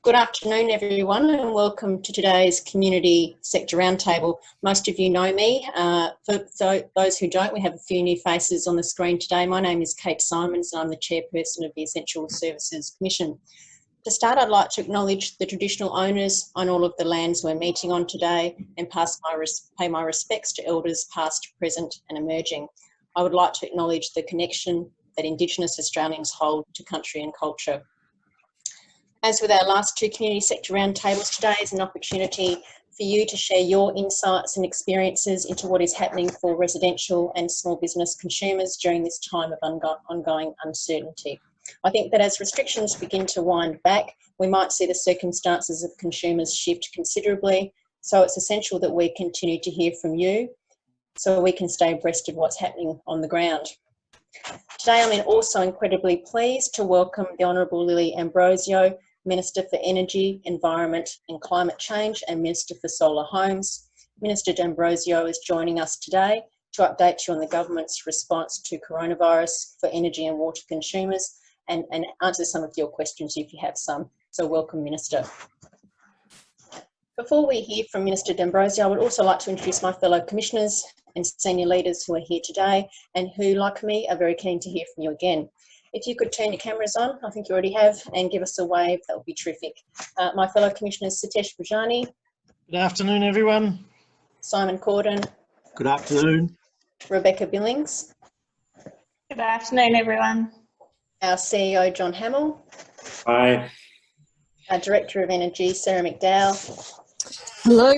Good afternoon, everyone, and welcome to today's Community Sector Roundtable. Most of you know me. For those who don't, we have a few new faces on the screen today. My name is Kate Symons and I'm the chairperson of the Essential Services Commission. To start, I'd like to acknowledge the traditional owners on all of the lands we're meeting on today and pay my respects to elders past, present and emerging. I would like to acknowledge the connection that Indigenous Australians hold to country and culture. As with our last two community sector roundtables, today is an opportunity for you to share your insights and experiences into what is happening for residential and small business consumers during this time of ongoing uncertainty. I think that as restrictions begin to wind back, we might see the circumstances of consumers shift considerably. So it's essential that we continue to hear from you so we can stay abreast of what's happening on the ground. Today I'm also incredibly pleased to welcome the Honourable Lily Ambrosio, Minister for Energy, Environment and Climate Change and Minister for Solar Homes. Minister D'Ambrosio is joining us today to update you on the government's response to coronavirus for energy and water consumers and answer some of your questions if you have some. So welcome, Minister. Before we hear from Minister D'Ambrosio, I would also like to introduce my fellow commissioners and senior leaders who are here today and who, like me, are very keen to hear from you again. If you could turn your cameras on, I think you already have, and give us a wave, that would be terrific. My fellow commissioners, Satish Bhujani. Good afternoon, everyone. Simon Corden. Good afternoon. Rebecca Billings. Good afternoon, everyone. Our CEO, John Hamill. Hi. Our Director of Energy, Sarah McDowell. Hello.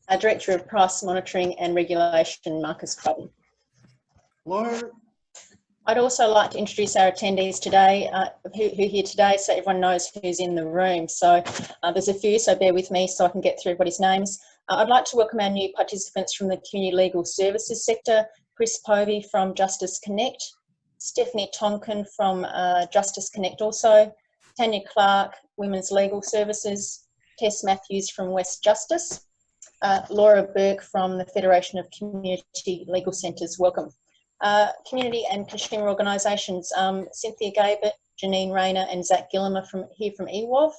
Our Director of Price Monitoring and Regulation, Marcus Crudden. Hello. I'd also like to introduce our attendees today, who are here today, so everyone knows who's in the room. So there's a few, so bear with me so I can get through everybody's names. I'd like to welcome our new participants from the Community Legal Services sector, Chris Povey from Justice Connect, Stephanie Tonkin from Justice Connect also, Tanya Clark, Women's Legal Services, Tess Matthews from West Justice, Laura Burke from the Federation of Community Legal Centres, welcome. Community and consumer organisations, Cynthia Gabert, Janine Rayner and Zach Gillam are here from EWOV,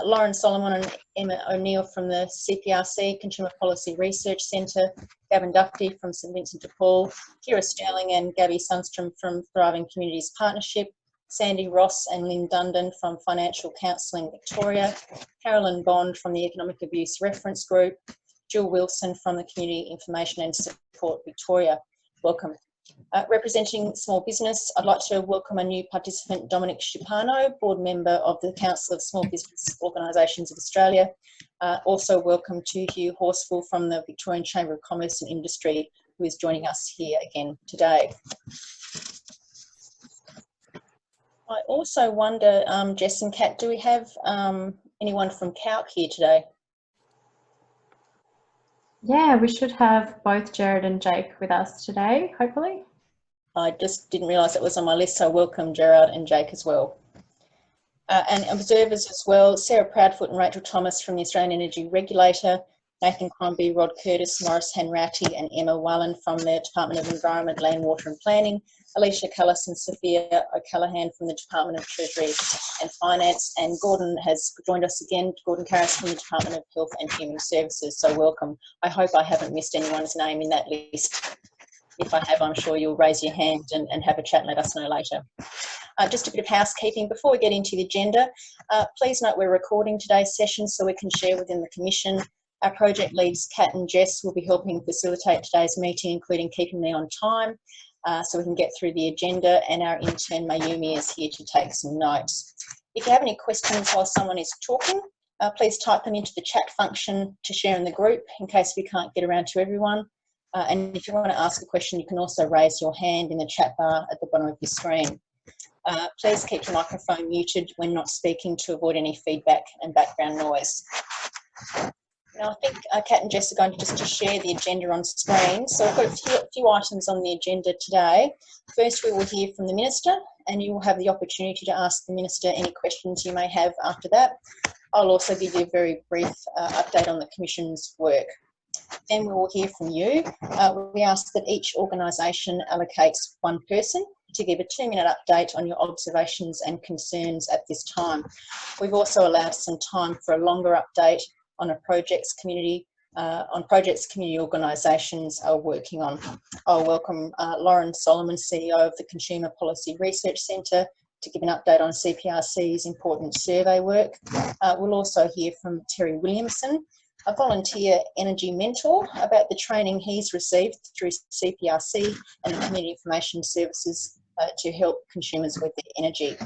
Lauren Solomon and Emma O'Neill from the CPRC, Consumer Policy Research Centre, Gavin Duffy from St Vincent de Paul, Kira Sterling and Gabby Sundstrom from Thriving Communities Partnership, Sandy Ross and Lynn Dundon from Financial Counselling Victoria, Carolyn Bond from the Economic Abuse Reference Group, Jill Wilson from the Community Information and Support Victoria. Welcome. Representing small business, I'd like to welcome a new participant, Dominic Schipano, board member of the Council of Small Business Organisations of Australia. Also welcome to Hugh Horsfall from the Victorian Chamber of Commerce and Industry, who is joining us here again today. I also wonder, Jess and Kat, do we have anyone from CALC here today? Yeah, we should have both Jared and Jake with us today, hopefully. I just didn't realise it was on my list, so welcome Gerard and Jake as well. And observers as well, Sarah Proudfoot and Rachel Thomas from the Australian Energy Regulator, Nathan Crombie, Rod Curtis, Morris Hanratty and Emma Wallen from the Department of Environment, Land, Water and Planning, Alicia Callis and Sophia O'Callaghan from the Department of Treasury and Finance, and Gordon has joined us again, Gordon Karras from the Department of Health and Human Services, so welcome. I hope I haven't missed anyone's name in that list. If I have, I'm sure you'll raise your hand and have a chat and let us know later. Just a bit of housekeeping before we get into the agenda. Please note we're recording today's session so we can share within the Commission. Our project leads, Kat and Jess, will be helping facilitate today's meeting, including keeping me on time so we can get through the agenda, and our intern Mayumi is here to take some notes. If you have any questions while someone is talking, please type them into the chat function to share in the group in case we can't get around to everyone. And if you want to ask a question, you can also raise your hand in the chat bar at the bottom of your screen. Please keep your microphone muted when not speaking to avoid any feedback and background noise. Now, I think Kat and Jess are going to share the agenda on screen. So I've got a few items on the agenda today. First, we will hear from the Minister, and you will have the opportunity to ask the Minister any questions you may have after that. I'll also give you a very brief update on the Commission's work. Then we will hear from you. We ask that each organisation allocates one person to give a 2-minute update on your observations and concerns at this time. We've also allowed some time for a longer update on projects community organisations are working on. I'll welcome Lauren Solomon, CEO of the Consumer Policy Research Centre, to give an update on CPRC's important survey work. We'll also hear from Terry Williamson, a volunteer energy mentor, about the training he's received through CPRC and the Community Information Services to help consumers with their energy.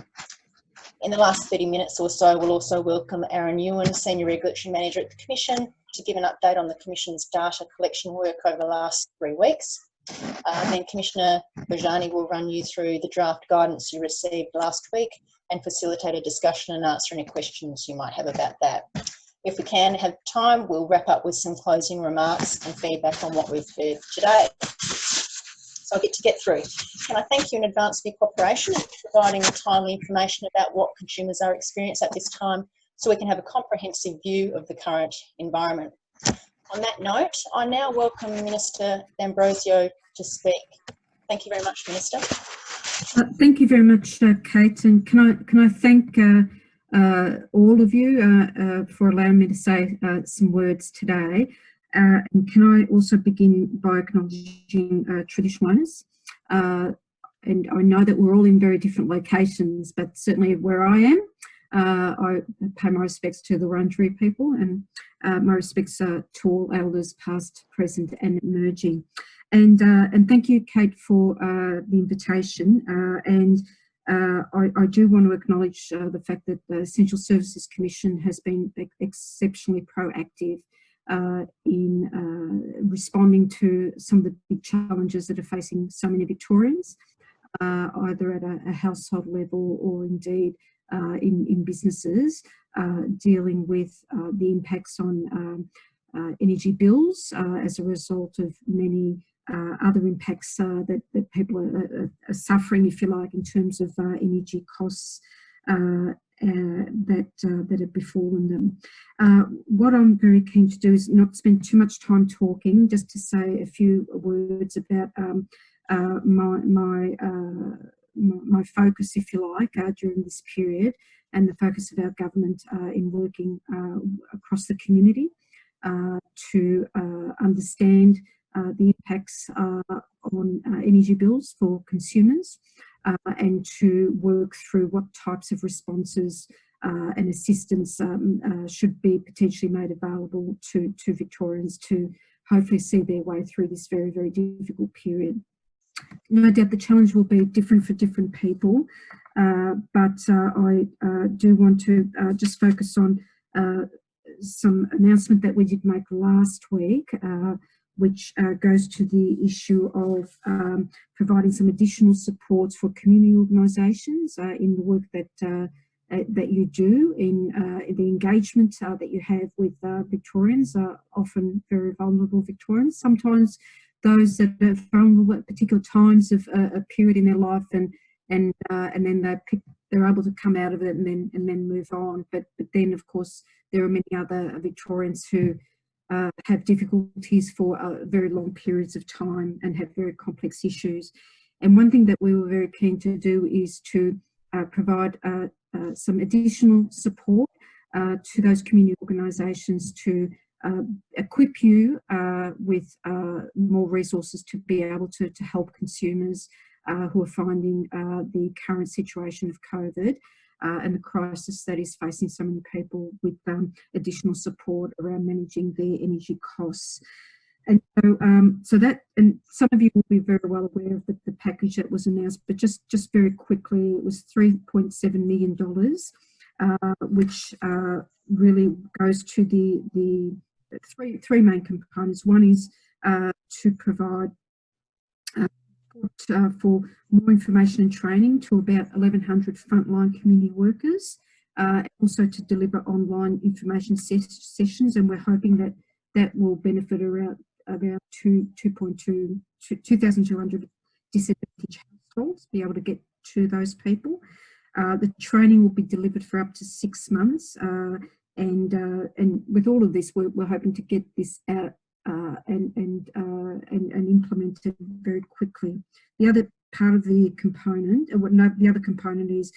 In the last 30 minutes or so, we'll also welcome Aaron Ewan, Senior Regulatory Manager at the Commission, to give an update on the Commission's data collection work over the last 3 weeks. Then Commissioner Bajani will run you through the draft guidance you received last week and facilitate a discussion and answer any questions you might have about that. If we can have time, we'll wrap up with some closing remarks and feedback on what we've heard today. So I'll get through. Can I thank you in advance for your cooperation in providing timely information about what consumers are experiencing at this time, so we can have a comprehensive view of the current environment. On that note, I now welcome Minister D'Ambrosio to speak. Thank you very much, Minister. Thank you very much, Kate, and can I thank all of you for allowing me to say some words today. And can I also begin by acknowledging traditional owners? And I know that we're all in very different locations, but certainly where I am, I pay my respects to the Wurundjeri people, and my respects to all elders past, present and emerging. And thank you, Kate, for the invitation. I do want to acknowledge the fact that the Essential Services Commission has been exceptionally proactive in responding to some of the big challenges that are facing so many Victorians, either at a household level or indeed in businesses, dealing with the impacts on energy bills as a result of many other impacts that people are suffering, if you like, in terms of energy costs that have befallen them. What I'm very keen to do is not spend too much time talking, just to say a few words about my focus, if you like, during this period, and the focus of our government in working across the community to understand the impacts on energy bills for consumers, and to work through what types of responses and assistance should be potentially made available to Victorians to hopefully see their way through this very, very difficult period. No doubt the challenge will be different for different people, but I do want to just focus on some announcement that we did make last week, which goes to the issue of providing some additional support for community organisations in the work that you do, in the engagement that you have with Victorians, often very vulnerable Victorians, sometimes those that are vulnerable at particular times of a period in their life, and then they're able to come out of it and then move on. But then, of course, there are many other Victorians who have difficulties for very long periods of time and have very complex issues. And one thing that we were very keen to do is to provide some additional support to those community organisations to equip you with more resources to be able to help consumers who are finding the current situation of COVID and the crisis that is facing so many people, with additional support around managing their energy costs. And so that, and some of you will be very well aware of the package that was announced, but just very quickly, it was $3.7 million, which really goes to the three main components. One is to provide for more information and training to about 1,100 frontline community workers, also to deliver online information sessions, and we're hoping that that will benefit around 2,200 disadvantaged households, be able to get to those people. The training will be delivered for up to 6 months, and with all of this, we're hoping to get this out and implemented very quickly. The other part of the component, the other component is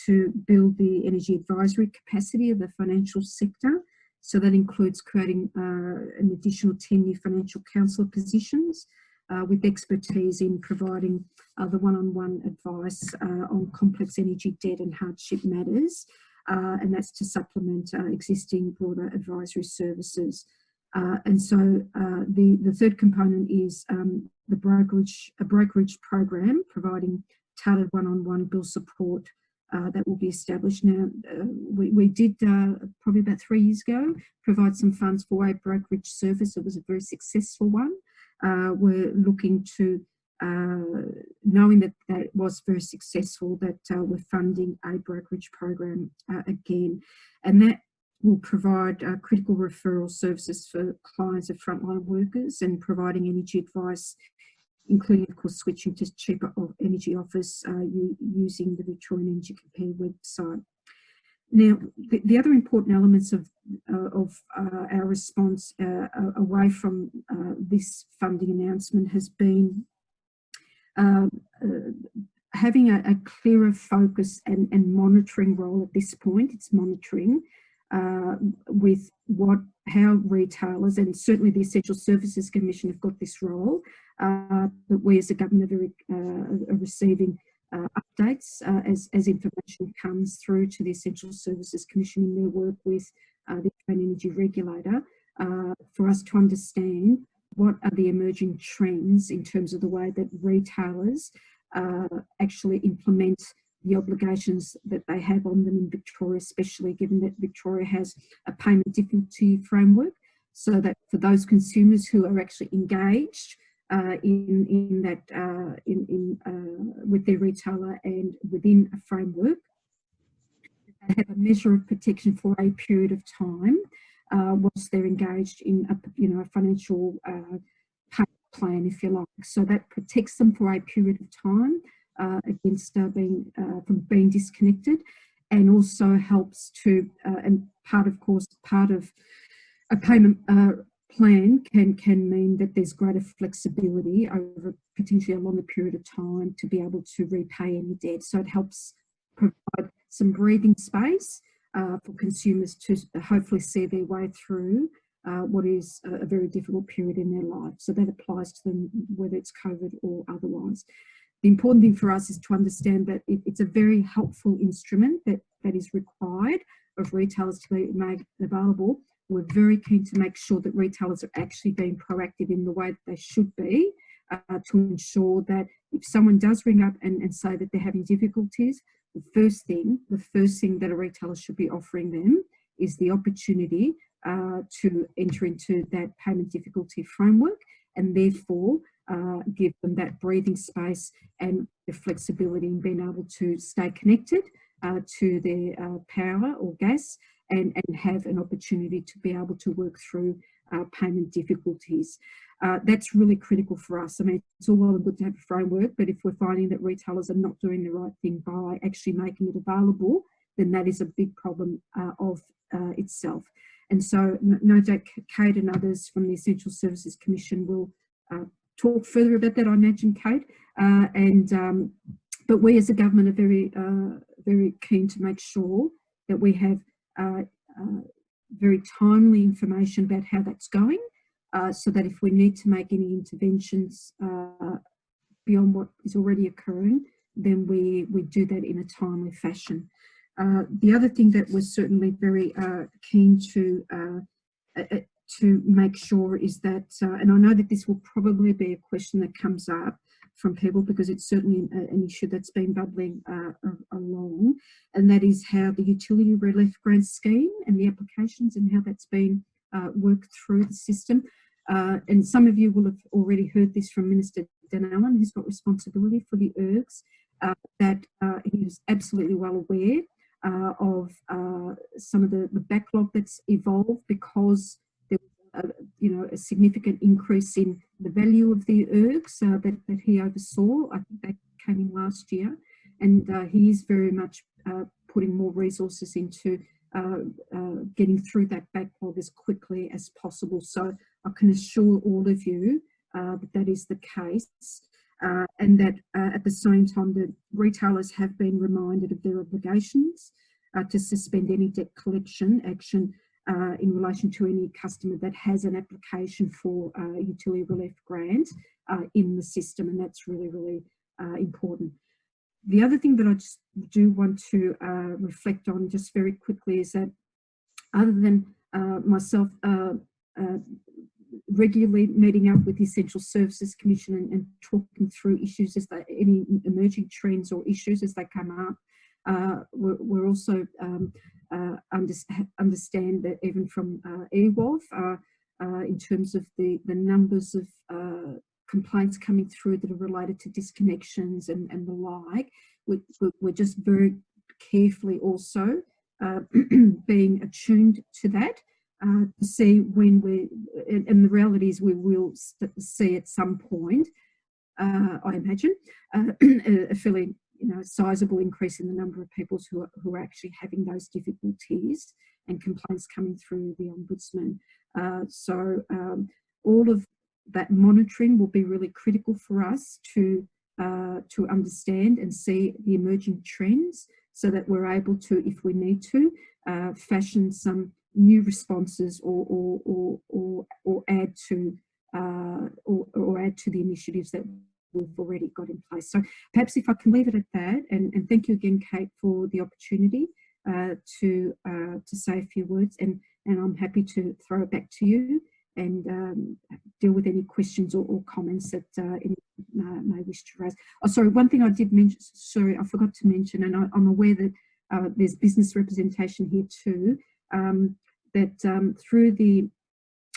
to build the energy advisory capacity of the financial sector. So that includes creating an additional 10 new financial counsellor positions with expertise in providing the one-on-one advice on complex energy debt and hardship matters. And that's to supplement existing broader advisory services. And so the third component is a brokerage program providing tailored one-on-one bill support that will be established. Now, we did probably about 3 years ago provide some funds for a brokerage service. It was a very successful one. We're looking to, knowing that it was very successful, that we're funding a brokerage program again. And that will provide critical referral services for clients of frontline workers and providing energy advice, including, of course, switching to cheaper energy offers using the Victorian Energy Compare website. Now, the other important elements of our response away from this funding announcement has been having a clearer focus and monitoring role at this point. It's monitoring with how retailers, and certainly the Essential Services Commission have got this role, that we as a government are receiving updates as information comes through to the Essential Services Commission in their work with the Australian Energy Regulator, for us to understand what are the emerging trends in terms of the way that retailers actually implement the obligations that they have on them in Victoria, especially given that Victoria has a payment difficulty framework, so that for those consumers who are actually engaged with their retailer and within a framework, they have a measure of protection for a period of time whilst they're engaged in a financial payment plan, if you like. So that protects them for a period of time against from being disconnected, and also helps to and part of a payment plan can mean that there's greater flexibility over potentially a longer period of time to be able to repay any debt. So it helps provide some breathing space for consumers to hopefully see their way through what is a very difficult period in their life. So that applies to them whether it's COVID or otherwise. The important thing for us is to understand that it's a very helpful instrument that is required of retailers to be made available. We're very keen to make sure that retailers are actually being proactive in the way that they should be to ensure that if someone does ring up and say that they're having difficulties, the first thing that a retailer should be offering them is the opportunity to enter into that payment difficulty framework, and therefore give them that breathing space and the flexibility in being able to stay connected to their power or gas and have an opportunity to be able to work through payment difficulties. That's really critical for us. I mean, it's all well and good to have a framework, but if we're finding that retailers are not doing the right thing by actually making it available, then that is a big problem of itself. And so no doubt Kate and others from the Essential Services Commission will talk further about that, I imagine, Kate. But we as a government are very keen to make sure that we have very timely information about how that's going, so that if we need to make any interventions beyond what is already occurring, then we do that in a timely fashion. The other thing that we're certainly very keen to make sure is that, and I know that this will probably be a question that comes up from people because it's certainly an issue that's been bubbling along, and that is how the Utility Relief Grant Scheme and the applications and how that's been worked through the system. And some of you will have already heard this from Minister Dan Allen, who's got responsibility for the ERGs, that he was absolutely well aware of some of the backlog that's evolved because there was a significant increase in the value of the ERGs that he oversaw. I think that came in last year, and he is very much putting more resources into getting through that backlog as quickly as possible. So I can assure all of you that that is the case, and that at the same time the retailers have been reminded of their obligations to suspend any debt collection action in relation to any customer that has an application for utility relief grant in the system, and that's really, really important. The other thing that I just do want to reflect on just very quickly is that other than myself regularly meeting up with the Essential Services Commission and talking through issues as any emerging trends or issues as they come up, we're also understand that even from EWOF, in terms of the numbers of complaints coming through that are related to disconnections and the like, we're just very carefully also being attuned to that to see when and the reality is we will see at some point, I imagine, a fairly sizable increase in the number of people who are actually having those difficulties and complaints coming through the Ombudsman. So all of that monitoring will be really critical for us to understand and see the emerging trends, so that we're able to, if we need to, fashion some new responses or add to the initiatives that we've already got in place. So perhaps if I can leave it at that, and thank you again, Kate, for the opportunity to say a few words, and I'm happy to throw it back to you and deal with any questions or comments that any may wish to raise. Oh, sorry, one thing I did mention, sorry, I forgot to mention, and I'm aware that there's business representation here too, that through the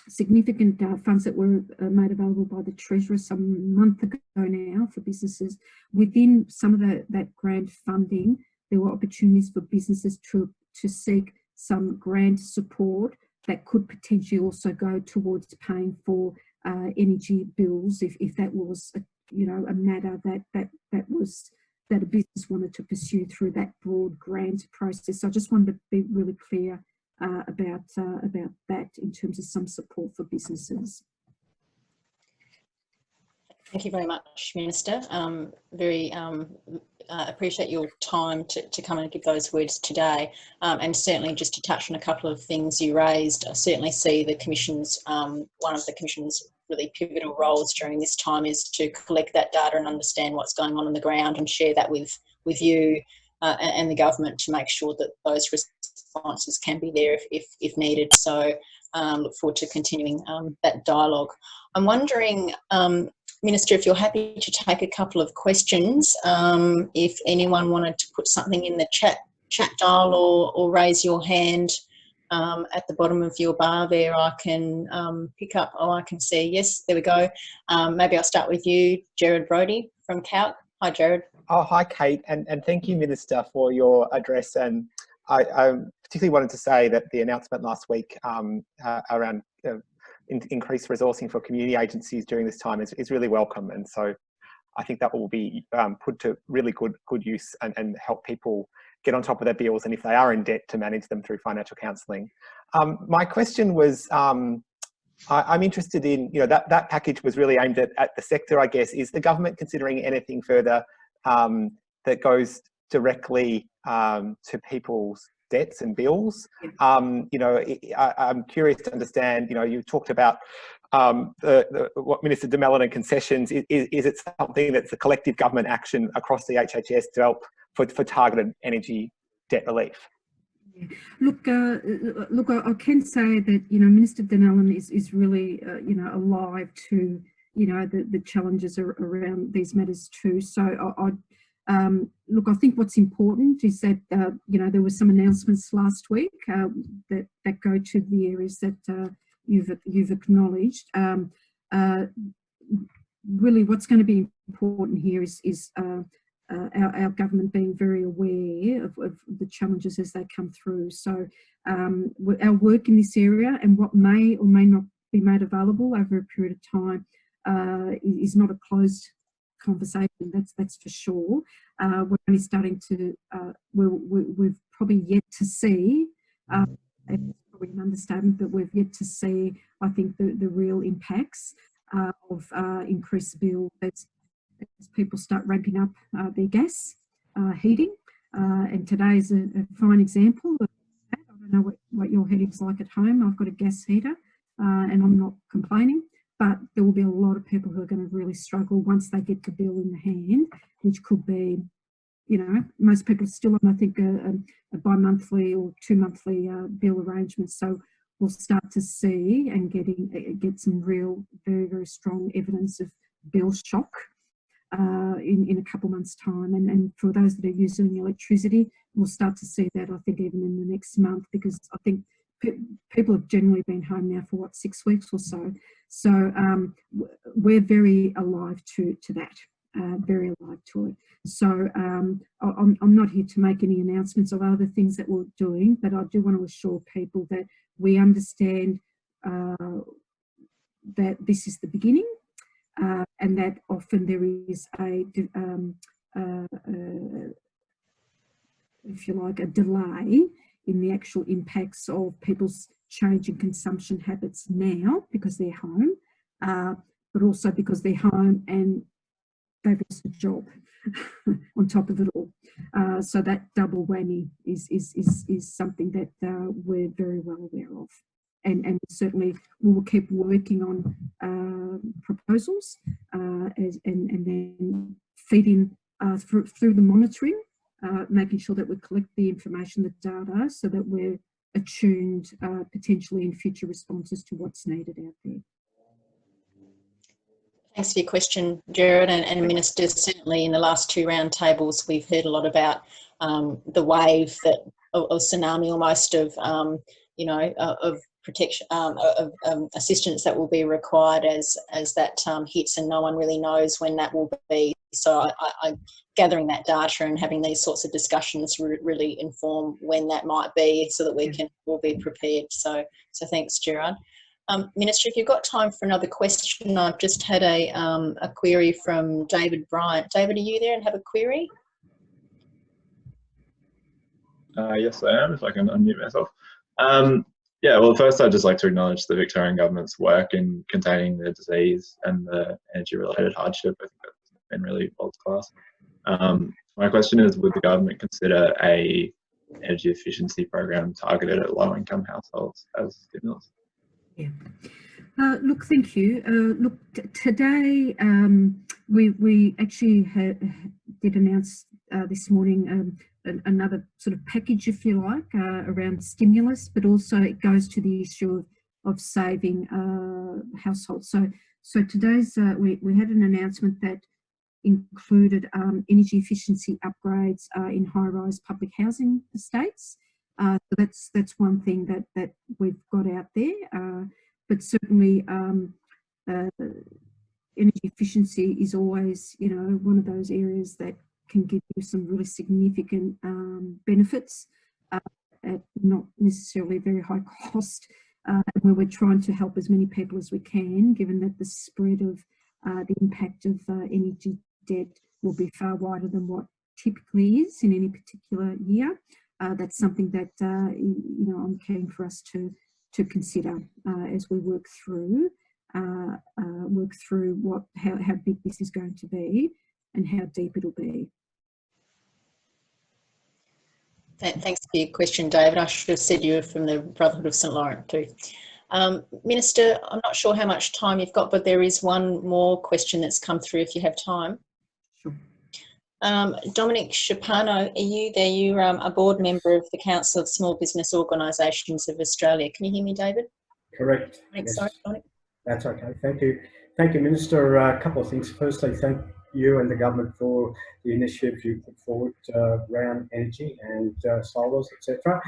significant funds that were made available by the Treasurer some month ago now for businesses, within some of that grant funding, there were opportunities for businesses to seek some grant support that could potentially also go towards paying for energy bills if that was a matter that a business wanted to pursue through that broad grant process. So I just wanted to be really clear about that in terms of some support for businesses. Thank you very much, Minister. Very appreciate your time to come and give those words today. And certainly just to touch on a couple of things you raised, I certainly see the Commission's, one of the Commission's really pivotal roles during this time is to collect that data and understand what's going on the ground and share that with you and the government to make sure that those responses can be there if needed. So look forward to continuing that dialogue. I'm wondering, Minister, if you're happy to take a couple of questions, if anyone wanted to put something in the chat dial or raise your hand at the bottom of your bar there, I can pick up. Oh, I can see. Yes, there we go. Maybe I'll start with you, Jared Brodie from CALC. Hi, Jared. Oh, hi, Kate, and thank you, Minister, for your address. And I particularly wanted to say that the announcement last week around increased resourcing for community agencies during this time is really welcome. And so I think that will be put to really good use and help people get on top of their bills, and if they are in debt, to manage them through financial counselling. My question was, I'm interested in, that package was really aimed at the sector, I guess. Is the government considering anything further that goes directly to people's debts and bills? I'm curious to understand, you talked about what Minister de Mello and concessions. Is it something that's a collective government action across the HHS to help for targeted energy debt relief? Yeah. Look, I can say that Minister de Mello is really alive to the challenges around these matters too. So look, I think what's important is that there were some announcements last week that go to the areas that you've acknowledged. Really, what's going to be important here is our government being very aware of the challenges as they come through. So our work in this area and what may or may not be made available over a period of time is not a closed conversation, that's for sure. We're only starting to, we've probably yet to see, probably an understatement, but we've yet to see, I think, the real impacts of increased bill as people start ramping up their gas heating. And today's a fine example of that. I don't know what your heating's like at home. I've got a gas heater and I'm not complaining, but there will be a lot of people who are going to really struggle once they get the bill in the hand, which could be, you know, most people are still on, I think, a bi-monthly or 2-monthly bill arrangement. So we'll start to see and get some real, very, very strong evidence of bill shock in a couple of months' time. And for those that are using electricity, we'll start to see that, I think, even in the next month, because I think people have generally been home now for, 6 weeks or so. So we're very alive to that, very alive to it. So I'm not here to make any announcements of other things that we're doing, but I do want to assure people that we understand that this is the beginning, and that often there is if you like, a delay in the actual impacts of people's change in consumption habits now because they're home, but also because they're home and they've lost a job on top of it all. So that double whammy is something that we're very well aware of. And certainly we will keep working on proposals and then feeding through the monitoring, making sure that we collect the information, the data, so that we're attuned potentially in future responses to what's needed out there. Thanks for your question, Gerard and Minister. Certainly in the last 2 roundtables, we've heard a lot about the wave that of tsunami almost of, of protection, of assistance that will be required as that hits, and no one really knows when that will be. So I gathering that data and having these sorts of discussions really inform when that might be, so that we can all be prepared. So thanks, Gerard. Minister, if you've got time for another question, I've just had a query from David Bryant. David, are you there and have a query? Yes, I am, if I can unmute myself. Yeah, well, first I'd just like to acknowledge the Victorian Government's work in containing the disease and the energy-related hardship. I think that's been really world-class. My question is, would the government consider a energy efficiency program targeted at low-income households as stimulus? Yeah. Look, thank you. Look, today we actually did announce this morning another sort of package, if you like, around stimulus, but also it goes to the issue of saving households. So today's we had an announcement that included energy efficiency upgrades in high-rise public housing estates. So that's one thing that we've got out there. But certainly energy efficiency is always, one of those areas that can give you some really significant benefits at not necessarily very high cost, where we're trying to help as many people as we can, given that the spread of the impact of energy debt will be far wider than what typically is in any particular year. That's something that I'm keen for us to consider as we work through how big this is going to be and how deep it'll be. Thanks for your question, David. I should have said you were from the Brotherhood of St Laurent too. Minister, I'm not sure how much time you've got, but there is one more question that's come through if you have time. Sure. Dominic Schapano, are you there? You're a board member of the Council of Small Business Organisations of Australia. Can you hear me, David? Correct. Yes. Sorry, Dominic. That's okay. Thank you. Thank you, Minister. A couple of things. Firstly, thank you and the government for the initiatives you put forward around energy and solars, etc.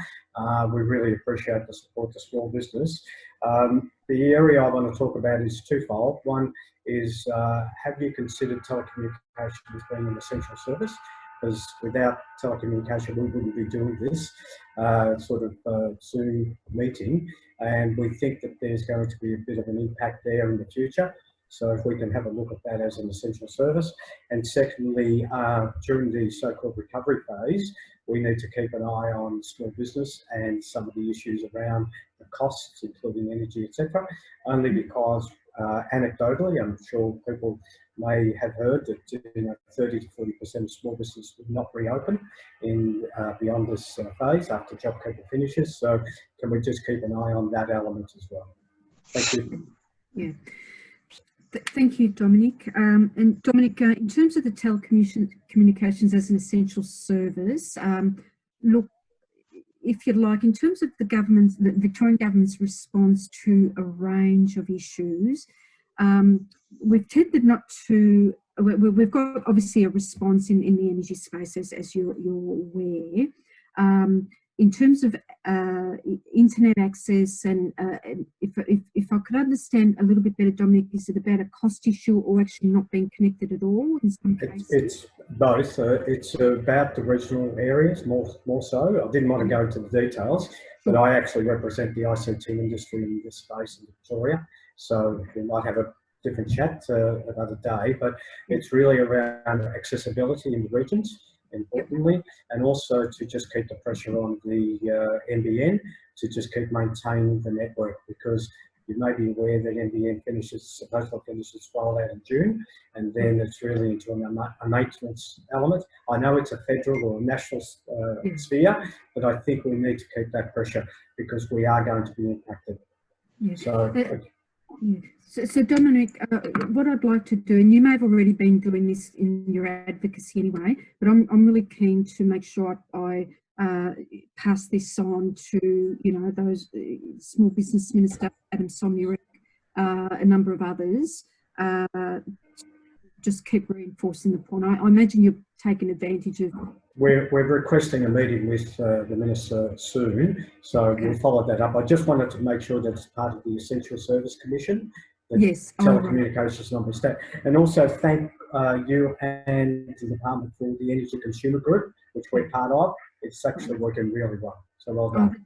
We really appreciate the support to small business. The area I want to talk about is twofold. One is, have you considered telecommunications being an essential service? Because without telecommunication, we wouldn't be doing this Zoom meeting. And we think that there's going to be a bit of an impact there in the future. So if we can have a look at that as an essential service. And secondly, during the so-called recovery phase, we need to keep an eye on small business and some of the issues around the costs, including energy, etc. Only because anecdotally, I'm sure people may have heard that 30 to 40% of small business will not reopen in beyond this phase after JobKeeper finishes. So can we just keep an eye on that element as well? Thank you. Yeah. Thank you, Dominic. And Dominic, in terms of the telecommunications as an essential service, look, if you'd like, in terms of the Victorian government's response to a range of issues, we've tended not to. We've got obviously a response in the energy space, as you're aware. In terms of internet access, and if I could understand a little bit better, Dominic, is it about a cost issue or actually not being connected at all in some cases? It's both. It's about the regional areas more so. I didn't want to go into the details, but I actually represent the ICT industry in this space in Victoria, so we might have a different chat another day, but it's really around accessibility in the regions, importantly, and also to just keep the pressure on the NBN to just keep maintaining the network, because you may be aware that NBN supposedly finishes rollout in June, and then it's really into a maintenance element. I know it's a federal or a national sphere, but I think we need to keep that pressure because we are going to be impacted. Yeah. So, yeah. So Dominic, what I'd like to do, and you may have already been doing this in your advocacy anyway, but I'm really keen to make sure I pass this on to, those Small Business Minister Adam Somyurek, a number of others. Just keep reinforcing the point. I imagine you're taking advantage of. We're requesting a meeting with the Minister soon, so okay. We'll follow that up. I just wanted to make sure that it's part of the Essential Service Commission. Yes. Telecommunications number stat, and also thank you and the department for the Energy Consumer Group, which we're part of. It's actually working really well. So well done.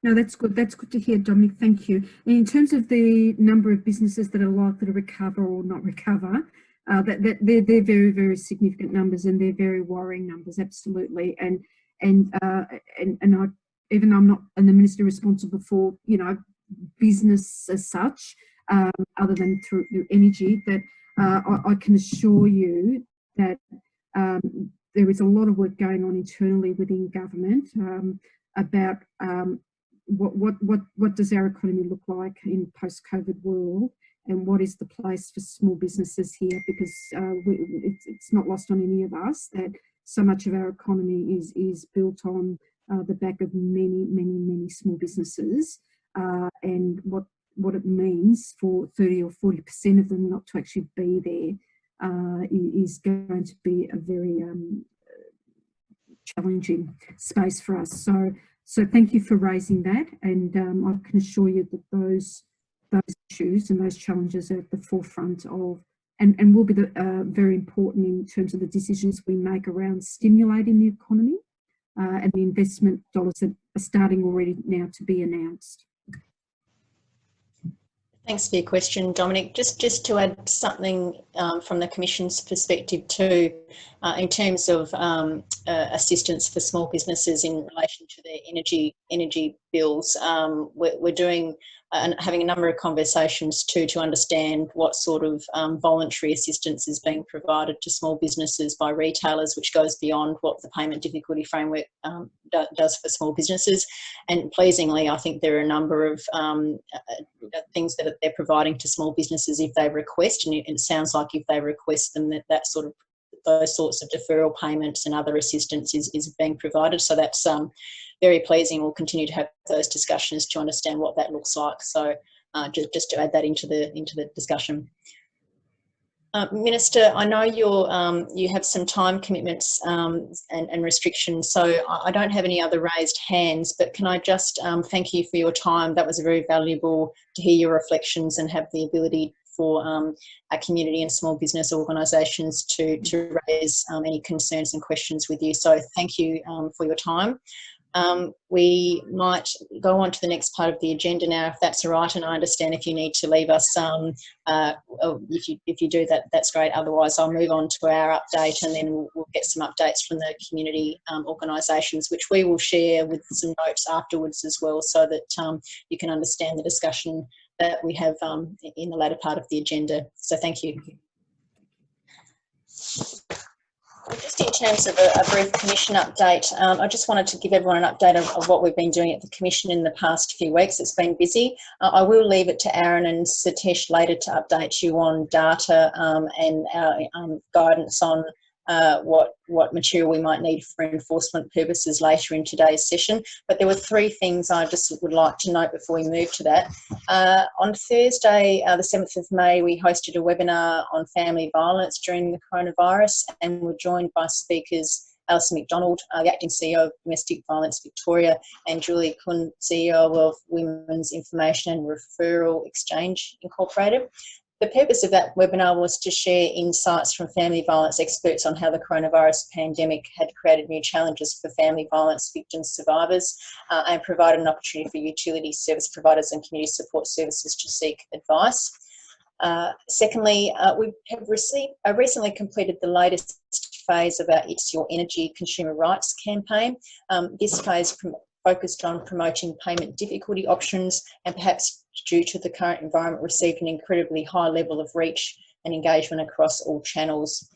No, that's good. That's good to hear, Dominic. Thank you. And in terms of the number of businesses that are likely to recover or not recover, they're very, very significant numbers, and they're very worrying numbers. Absolutely. And I, even though I'm not the minister responsible for business as such, other than through energy, that I can assure you that there is a lot of work going on internally within government about what does our economy look like in post-COVID world, and what is the place for small businesses here, because it's not lost on any of us that so much of our economy is built on the back of many small businesses, and what it means for 30 or 40% of them not to actually be there is going to be a very challenging space for us. So thank you for raising that, and I can assure you that those issues and those challenges are at the forefront of, and will be very important in terms of the decisions we make around stimulating the economy and the investment dollars that are starting already now to be announced. Thanks for your question, Dominic. Just to add something from the Commission's perspective too, in terms of assistance for small businesses in relation to their energy bills, we're doing and having a number of conversations to understand what sort of voluntary assistance is being provided to small businesses by retailers, which goes beyond what the payment difficulty framework does for small businesses. And pleasingly, I think there are a number of things that they're providing to small businesses if they request, and it sounds like if they request them, those sorts of deferral payments and other assistance is being provided. So that's very pleasing. We'll continue to have those discussions to understand what that looks like. So just to add that into the discussion. Minister, I know you have some time commitments and restrictions, so I don't have any other raised hands, but can I just thank you for your time? That was very valuable to hear your reflections and have the ability for our community and small business organisations to raise any concerns and questions with you. So thank you for your time. We might go on to the next part of the agenda now, if that's all right. And I understand if you need to leave us, if you do that, that's great. Otherwise, I'll move on to our update, and then we'll get some updates from the community organisations, which we will share with some notes afterwards as well, so that you can understand the discussion that we have in the latter part of the agenda. So thank you. Just in terms of a brief Commission update, I just wanted to give everyone an update of what we've been doing at the Commission in the past few weeks. It's been busy. I will leave it to Aaron and Satish later to update you on data and our guidance on what material we might need for enforcement purposes later in today's session. But there were three things I just would like to note before we move to that. On Thursday, the 7th of May, we hosted a webinar on family violence during the coronavirus, and were joined by speakers Alison McDonald, the Acting CEO of Domestic Violence Victoria, and Julie Kuhn, CEO of Women's Information and Referral Exchange Incorporated. The purpose of that webinar was to share insights from family violence experts on how the coronavirus pandemic had created new challenges for family violence victims, survivors, and provided an opportunity for utility service providers and community support services to seek advice. Secondly, we have recently completed the latest phase of our It's Your Energy consumer rights campaign. This phase focused on promoting payment difficulty options, and perhaps due to the current environment, received an incredibly high level of reach and engagement across all channels.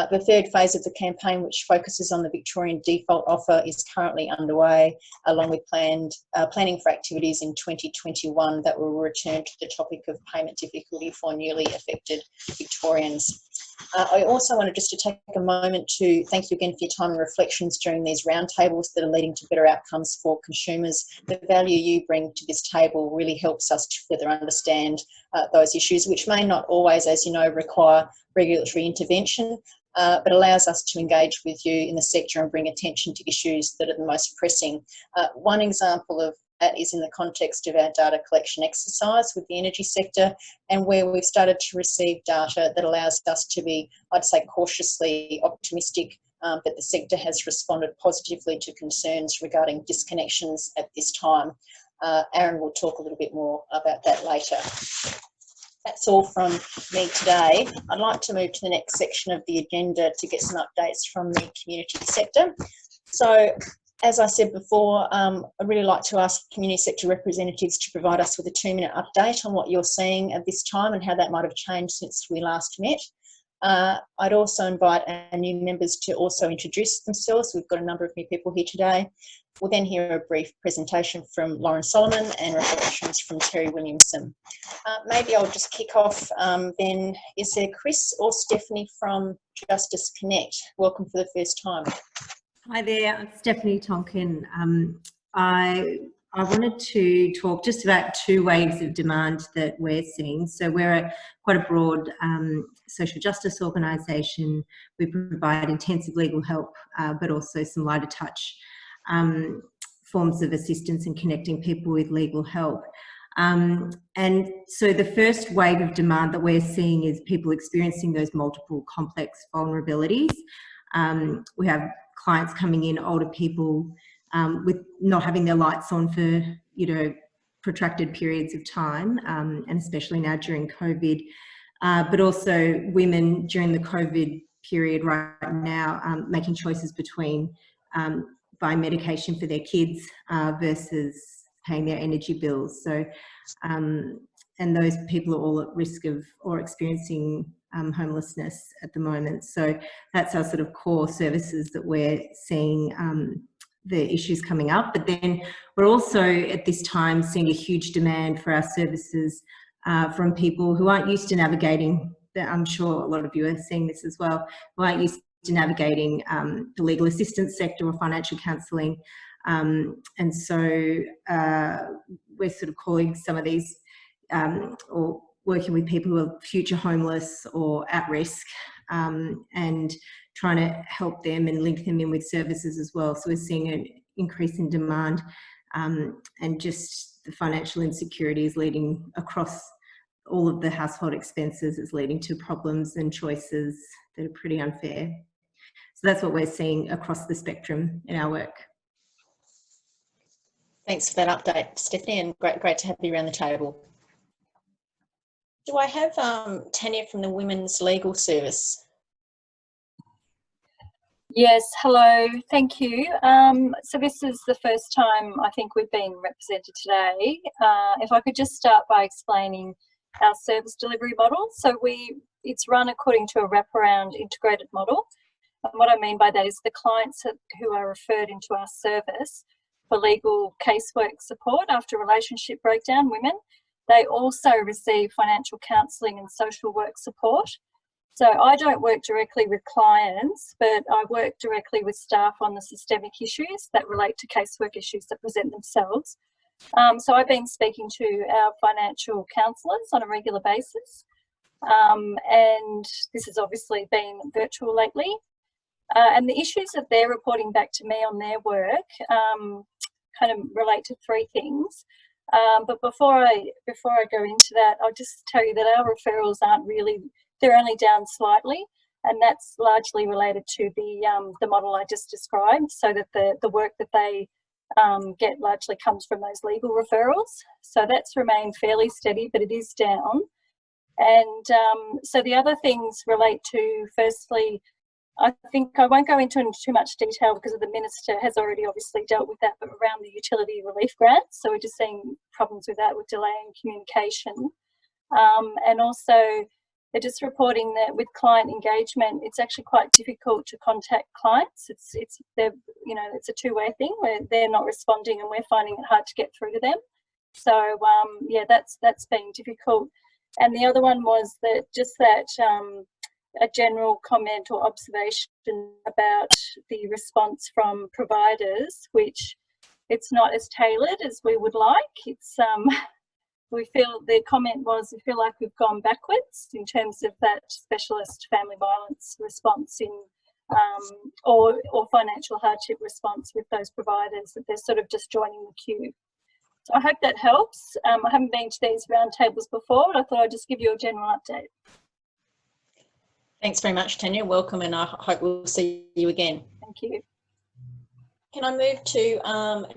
The third phase of the campaign, which focuses on the Victorian default offer, is currently underway, along with planning for activities in 2021 that will return to the topic of payment difficulty for newly affected Victorians. I also wanted just to take a moment to thank you again for your time and reflections during these roundtables that are leading to better outcomes for consumers. The value you bring to this table really helps us to further understand those issues, which may not always, as you know, require regulatory intervention, but allows us to engage with you in the sector and bring attention to issues that are the most pressing. One example of that is in the context of our data collection exercise with the energy sector, and where we've started to receive data that allows us to be, I'd say, cautiously optimistic that the sector has responded positively to concerns regarding disconnections at this time. Aaron will talk a little bit more about that later. That's all from me today. I'd like to move to the next section of the agenda to get some updates from the community sector. So, as I said before, I'd really like to ask community sector representatives to provide us with a 2-minute update on what you're seeing at this time and how that might have changed since we last met. I'd also invite our new members to also introduce themselves. We've got a number of new people here today. We'll then hear a brief presentation from Lauren Solomon and reflections from Terry Williamson. Maybe I'll just kick off then. Is there Chris or Stephanie from Justice Connect? Welcome for the first time. Hi there, I'm Stephanie Tonkin. I wanted to talk just about 2 waves of demand that we're seeing. So we're quite a broad social justice organisation. We provide intensive legal help, but also some lighter touch forms of assistance in connecting people with legal help. And so the first wave of demand that we're seeing is people experiencing those multiple complex vulnerabilities. We have clients coming in, older people with not having their lights on for, protracted periods of time, and especially now during COVID, but also women during the COVID period right now, making choices between buying medication for their kids versus paying their energy bills. So, and those people are all at risk of or experiencing homelessness at the moment. So that's our sort of core services that we're seeing the issues coming up. But then we're also at this time seeing a huge demand for our services from people who aren't used to navigating, I'm sure a lot of you are seeing this as well, who aren't used to navigating the legal assistance sector or financial counselling. And so we're sort of calling some of these or working with people who are future homeless or at risk, and trying to help them and link them in with services as well. So we're seeing an increase in demand, and just the financial insecurity is leading across all of the household expenses, is leading to problems and choices that are pretty unfair. So that's what we're seeing across the spectrum in our work. Thanks for that update, Stephanie, and great to have you around the table. Do I have Tanya from the Women's Legal Service? Yes, hello, thank you. So this is the first time I think we've been represented today. If I could just start by explaining our service delivery model. So it's run according to a wraparound integrated model. And what I mean by that is the clients who are referred into our service for legal casework support after relationship breakdown, women, they also receive financial counselling and social work support. So I don't work directly with clients, but I work directly with staff on the systemic issues that relate to casework issues that present themselves. So I've been speaking to our financial counsellors on a regular basis, and this has obviously been virtual lately. And the issues that they're reporting back to me on their work kind of relate to three things. But before I go into that, I'll just tell you that our referrals aren't really, they're only down slightly, and that's largely related to the model I just described, so that the work that they get largely comes from those legal referrals. So that's remained fairly steady, but it is down. And so the other things relate to, firstly, I think I won't go into too much detail because the Minister has already obviously dealt with that, but around the utility relief grants. So we're just seeing problems with that, with delay in communication. And also they're just reporting that with client engagement, it's actually quite difficult to contact clients. It's a two-way thing where they're not responding and we're finding it hard to get through to them. So yeah, that's been difficult. And the other one was that a general comment or observation about the response from providers, which it's not as tailored as we would like. It's we feel the comment was, we feel like we've gone backwards in terms of that specialist family violence response in or financial hardship response with those providers, that they're sort of just joining the queue. So I hope that helps. I haven't been to these roundtables before, but I thought I'd just give you a general update. Thanks very much, Tanya. Welcome, and I hope we'll see you again. Thank you. Can I move to,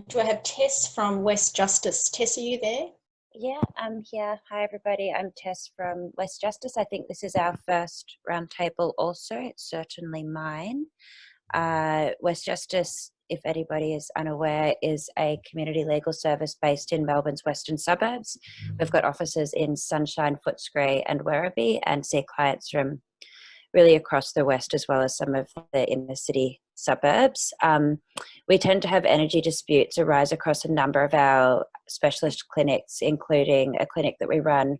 do I have Tess from West Justice? Tess, are you there? Yeah, I'm here. Hi, everybody. I'm Tess from West Justice. I think this is our first roundtable also. It's certainly mine. West Justice, if anybody is unaware, is a community legal service based in Melbourne's western suburbs. We've got offices in Sunshine, Footscray and Werribee, and see clients from really across the west as well as some of the inner city suburbs. We tend to have energy disputes arise across a number of our specialist clinics, including a clinic that we run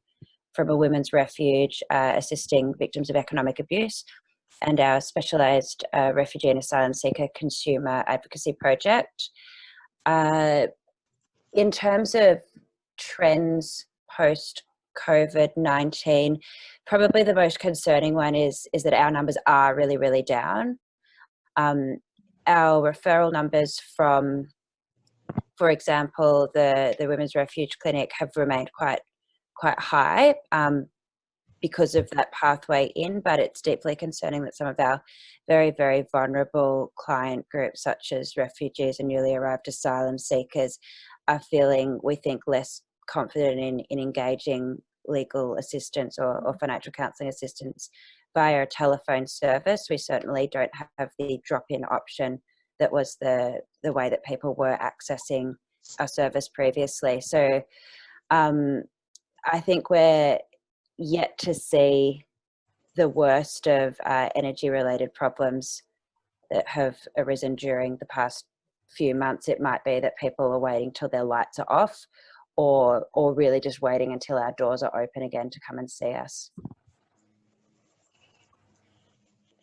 from a women's refuge assisting victims of economic abuse, and our specialised refugee and asylum seeker consumer advocacy project. In terms of trends post-COVID-19, probably the most concerning one is that our numbers are really, really down. Our referral numbers from, for example, the Women's Refuge Clinic have remained quite high because of that pathway in, but it's deeply concerning that some of our very, very vulnerable client groups, such as refugees and newly arrived asylum seekers, are feeling, we think, less confident in engaging legal assistance or financial counselling assistance via a telephone service. We certainly don't have the drop-in option that was the way that people were accessing our service previously. So I think we're yet to see the worst of energy-related problems that have arisen during the past few months. It might be that people are waiting till their lights are off, or really just waiting until our doors are open again to come and see us.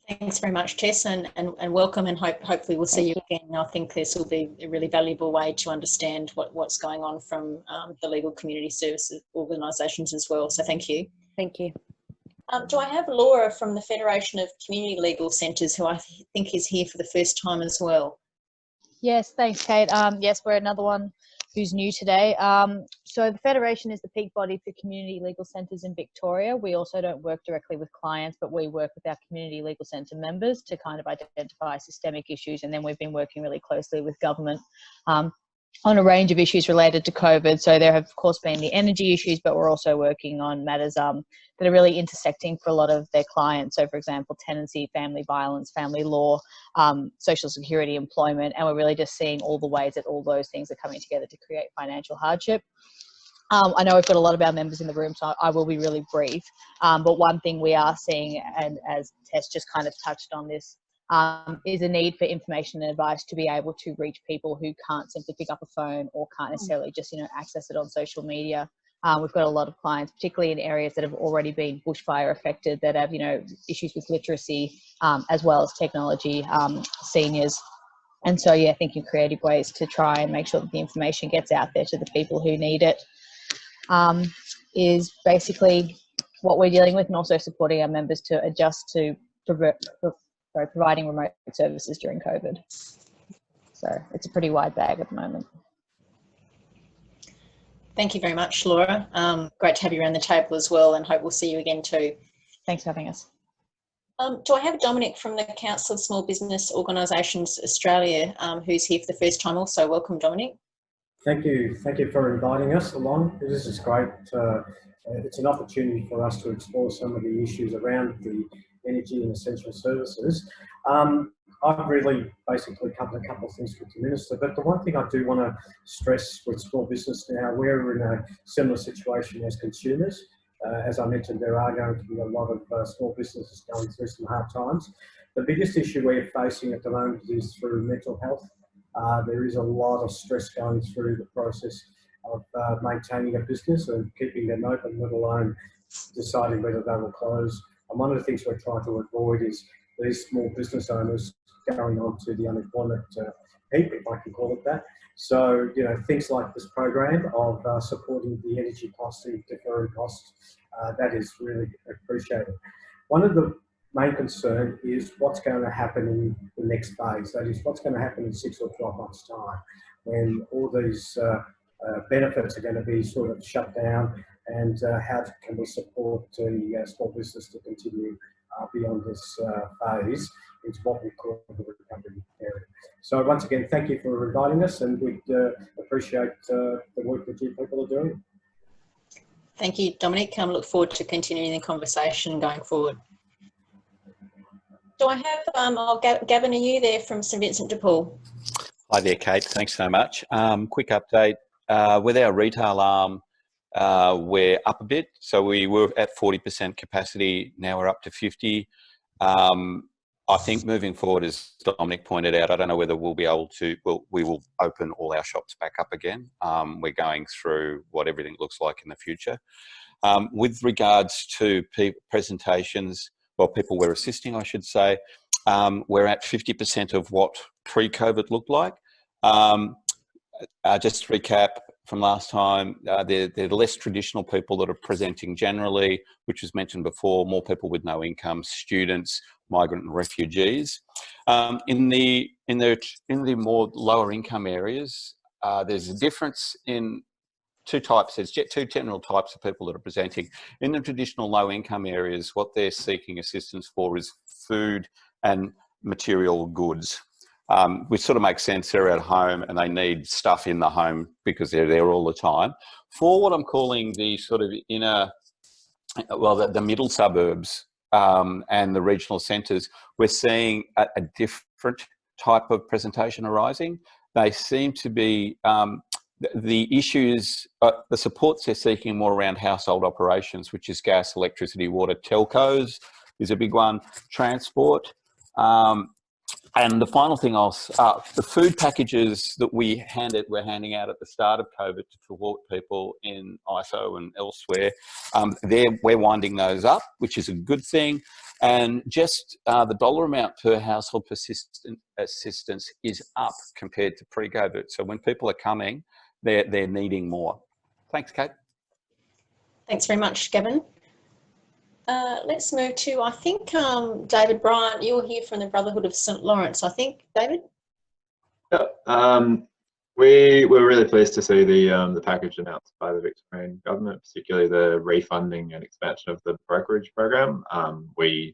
Thanks very much, Tess, and welcome, and hopefully we'll see you again. I think this will be a really valuable way to understand what's going on from the legal community services organisations as well. So thank you. Thank you. Do I have Laura from the Federation of Community Legal Centres, who I think is here for the first time as well? Yes, thanks, Kate. Yes, we're another one who's new today. So the Federation is the peak body for community legal centres in Victoria. We also don't work directly with clients, but we work with our community legal centre members to kind of identify systemic issues, and then we've been working really closely with government on a range of issues related to COVID. So there have, of course, been the energy issues, but we're also working on matters that are really intersecting for a lot of their clients. So, for example, tenancy, family violence, family law, social security, employment, and we're really just seeing all the ways that all those things are coming together to create financial hardship. I know we've got a lot of our members in the room, so I will be really brief. But one thing we are seeing, and as Tess just kind of touched on this, is a need for information and advice to be able to reach people who can't simply pick up a phone or can't necessarily just, access it on social media. We've got a lot of clients, particularly in areas that have already been bushfire affected, that have, issues with literacy, as well as technology, seniors. And so, yeah, thinking creative ways to try and make sure that the information gets out there to the people who need it, is basically what we're dealing with, and also supporting our members to adjust to providing remote services during COVID. So it's a pretty wide bag at the moment. Thank you very much, Laura. Great to have you around the table as well, and hope we'll see you again too. Thanks for having us. Do I have Dominic from the Council of Small Business Organisations Australia, who's here for the first time also? Welcome, Dominic. Thank you for inviting us along. This is great. It's an opportunity for us to explore some of the issues around the energy and essential services. I've really basically covered a couple of things with the Minister, but the one thing I do want to stress with small business now, we're in a similar situation as consumers. As I mentioned, there are going to be a lot of small businesses going through some hard times. The biggest issue we're facing at the moment is through mental health. There is a lot of stress going through the process of maintaining a business and keeping them open, let alone deciding whether they will close. And one of the things we're trying to avoid is these small business owners going on to the unemployment heap, if I can call it that. So, things like this program of supporting the energy costs and deferring costs, that is really appreciated. One of the main concern is what's going to happen in the next phase. That is, what's going to happen in 6 or 12 months' time when all these benefits are going to be sort of shut down, and how can we support the small business to continue beyond this phase into what we call the recovery area. So once again, thank you for inviting us, and we'd appreciate the work that you people are doing. Thank you, Dominic. I look forward to continuing the conversation going forward. Do I have, Gavin, are you there from St Vincent de Paul? Hi there, Kate. Thanks so much. Quick update. With our retail arm, we're up a bit. So we were at 40% capacity. Now we're up to 50. I think moving forward, as Dominic pointed out, I don't know whether we'll be able to, we will open all our shops back up again. We're going through what everything looks like in the future. With regards to presentations, well, people we're assisting, I should say, we're at 50% of what pre-COVID looked like. Just to recap from last time, they're less traditional people that are presenting generally, which was mentioned before, more people with no income, students, migrant and refugees. In the more lower income areas, there's a difference in two types. There's two general types of people that are presenting. In the traditional low income areas, what they're seeking assistance for is food and material goods. Which sort of makes sense. They're at home and they need stuff in the home because they're there all the time. For what I'm calling the sort of inner, well, the middle suburbs and the regional centres, we're seeing a different type of presentation arising. They seem to be, the issues, the supports they're seeking more around household operations, which is gas, electricity, water, telcos is a big one, transport. And the final thing, the food packages that we're handing out at the start of COVID to support people in ISO and elsewhere, we're winding those up, which is a good thing. And just the dollar amount per household persistent assistance is up compared to pre-COVID. So when people are coming, they're needing more. Thanks, Kate. Thanks very much, Gavin. Let's move to, I think, David Bryant, you're here from the Brotherhood of St Lawrence, I think, David? Yeah, we were really pleased to see the package announced by the Victorian government, particularly the refunding and expansion of the brokerage program. We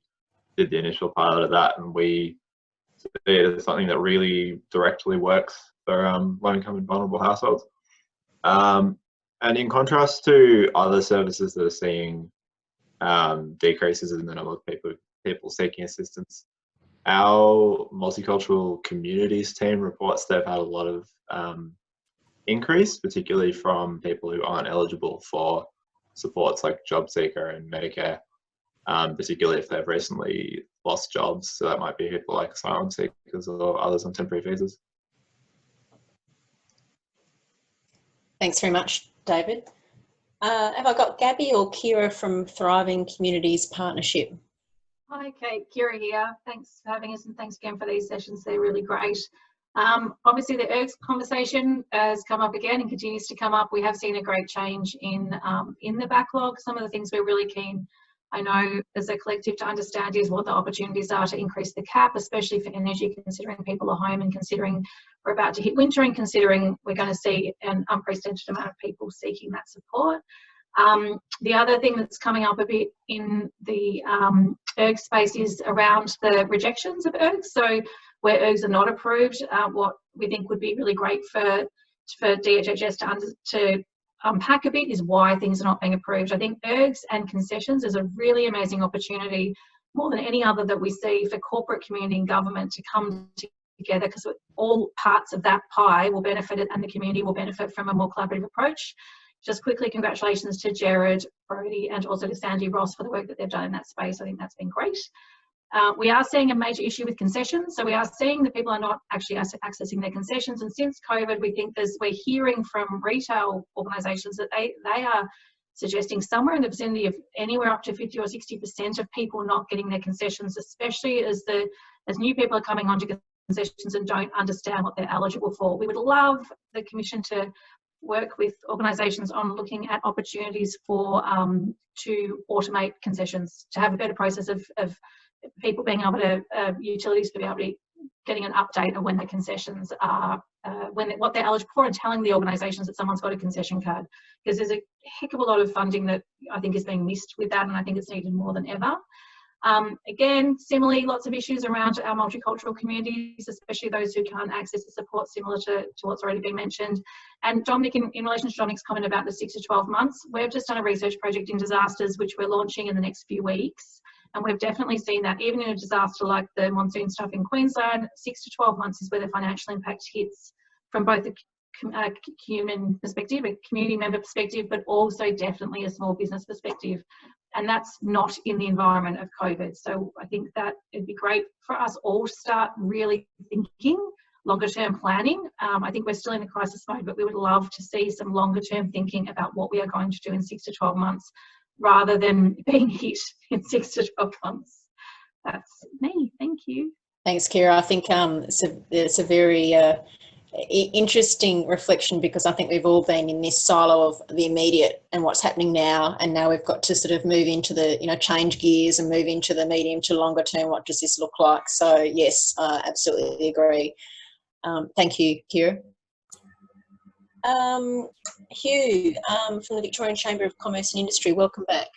did the initial pilot of that, and we see it as something that really directly works for low-income and vulnerable households. And in contrast to other services that are seeing decreases in the number of people seeking assistance, our multicultural communities team reports they've had a lot of increase, particularly from people who aren't eligible for supports like job seeker and Medicare, particularly if they've recently lost jobs. So that might be people like asylum seekers or others on temporary visas. Thanks very much, David. Have I got Gabby or Kira from Thriving Communities Partnership? Hi, Kate. Kira here. Thanks for having us, and thanks again for these sessions. They're really great. Obviously, the ERGS conversation has come up again and continues to come up. We have seen a great change in the backlog. Some of the things we're really keen, I know, as a collective to understand is what the opportunities are to increase the cap, especially for energy, considering people are home and considering we're about to hit winter and considering we're going to see an unprecedented amount of people seeking that support. The other thing that's coming up a bit in the ERGS space is around the rejections of ERGS. So where ERGS are not approved, what we think would be really great for DHHS to unpack a bit is why things are not being approved. I think ERGS and concessions is a really amazing opportunity, more than any other that we see, for corporate, community and government to come together, because all parts of that pie will benefit and the community will benefit from a more collaborative approach. Just quickly, congratulations to Jared, Brody and also to Sandy Ross for the work that they've done in that space. I think that's been great. We are seeing a major issue with concessions. So we are seeing that people are not actually accessing their concessions. And since COVID, we think we're hearing from retail organisations that they are suggesting somewhere in the vicinity of anywhere up to 50 or 60% of people not getting their concessions, especially as new people are coming onto concessions and don't understand what they're eligible for. We would love the Commission to work with organisations on looking at opportunities for to automate concessions, to have a better process of people being able to, utilities to be able to getting an update of when the concessions are, what they're eligible for, and telling the organisations that someone's got a concession card, because there's a heck of a lot of funding that I think is being missed with that, and I think it's needed more than ever. Again, similarly, lots of issues around our multicultural communities, especially those who can't access the support, similar to what's already been mentioned. And Dominic, in relation to Dominic's comment about the 6 to 12 months, we've just done a research project in disasters, which we're launching in the next few weeks. And we've definitely seen that even in a disaster like the monsoon stuff in Queensland, 6 to 12 months is where the financial impact hits from both a human perspective, a community member perspective, but also definitely a small business perspective. And that's not in the environment of COVID. So I think that it'd be great for us all to start really thinking longer term planning. I think we're still in a crisis mode, but we would love to see some longer term thinking about what we are going to do in 6 to 12 months, rather than being hit in 6 to 12 months. That's me. Thank you. Thanks, Kira. I think it's a very interesting reflection, because I think we've all been in this silo of the immediate and what's happening now, and now we've got to sort of move into the, change gears and move into the medium to longer term. What does this look like? So yes, I absolutely agree. Thank you, Kira. Hugh from the Victorian Chamber of Commerce and Industry, welcome back.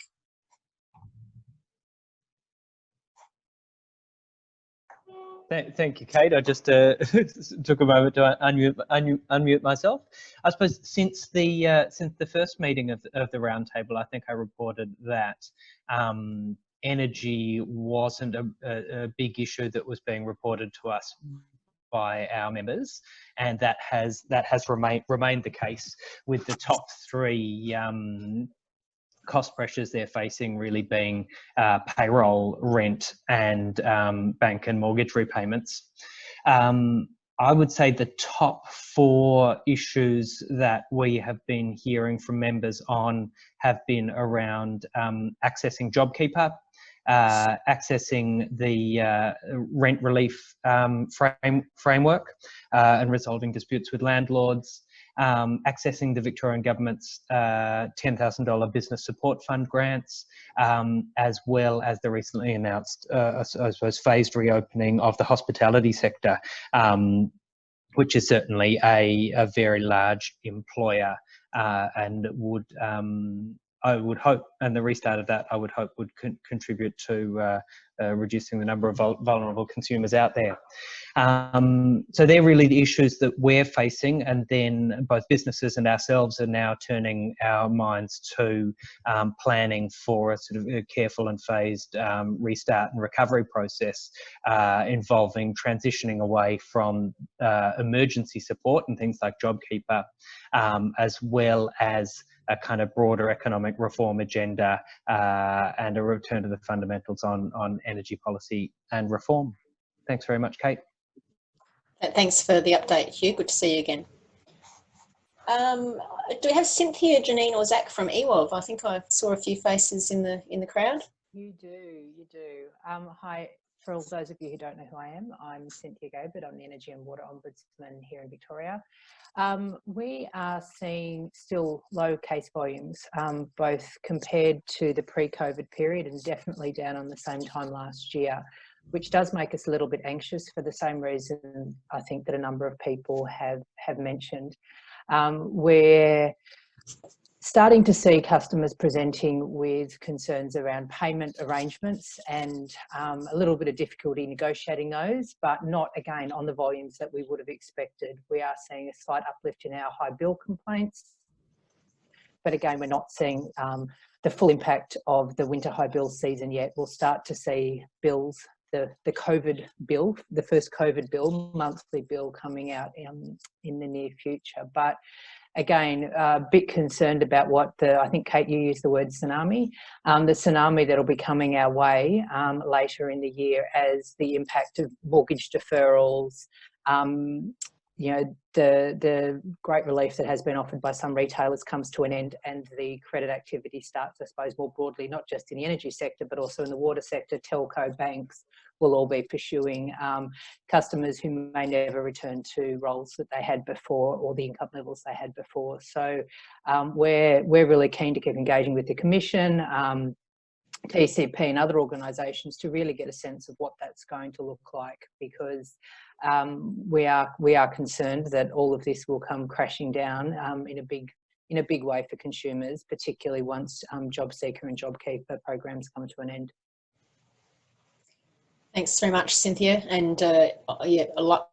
Thank you, Kate. I just took a moment to unmute myself. I suppose since the first meeting of the roundtable, I think I reported that energy wasn't a big issue that was being reported to us by our members, and that has remained the case, with the top three cost pressures they're facing really being payroll, rent, and bank and mortgage repayments. I would say the top 4 issues that we have been hearing from members on have been around accessing JobKeeper, accessing the rent relief framework and resolving disputes with landlords, accessing the Victorian Government's $10,000 Business Support Fund grants, as well as the recently announced, I suppose, phased reopening of the hospitality sector, which is certainly a very large employer and would, I would hope, and the restart of that, I would hope, would contribute to reducing the number of vulnerable consumers out there. So they're really the issues that we're facing, and then both businesses and ourselves are now turning our minds to planning for a sort of a careful and phased restart and recovery process involving transitioning away from emergency support and things like JobKeeper, as well as a kind of broader economic reform agenda and a return to the fundamentals on energy policy and reform. Thanks very much, Kate. Thanks for the update, Hugh. Good to see you again. Do we have Cynthia, Janine, or Zach from EWOV? I think I saw a few faces in the crowd. You do. Hi, for all those of you who don't know who I am, I'm Cynthia Gabert. I'm the Energy and Water Ombudsman here in Victoria. We are seeing still low case volumes, both compared to the pre-COVID period and definitely down on the same time last year, which does make us a little bit anxious for the same reason I think that a number of people have mentioned. We're starting to see customers presenting with concerns around payment arrangements and a little bit of difficulty negotiating those, but not, again, on the volumes that we would have expected. We are seeing a slight uplift in our high bill complaints, but again, we're not seeing the full impact of the winter high bill season yet. We'll start to see bills, the COVID bill, the first COVID bill, monthly bill coming out in the near future. But again, a bit concerned about what I think, Kate, you used the word tsunami, the tsunami that'll be coming our way later in the year as the impact of mortgage deferrals, you know, the great relief that has been offered by some retailers comes to an end, and the credit activity starts, I suppose, more broadly, not just in the energy sector, but also in the water sector. Telco, banks will all be pursuing customers who may never return to roles that they had before or the income levels they had before. So we're really keen to keep engaging with the Commission, TCP and other organisations to really get a sense of what that's going to look like, because we are concerned that all of this will come crashing down in a big way for consumers, particularly once JobSeeker and JobKeeper programs come to an end. Thanks very much, Cynthia, and yeah,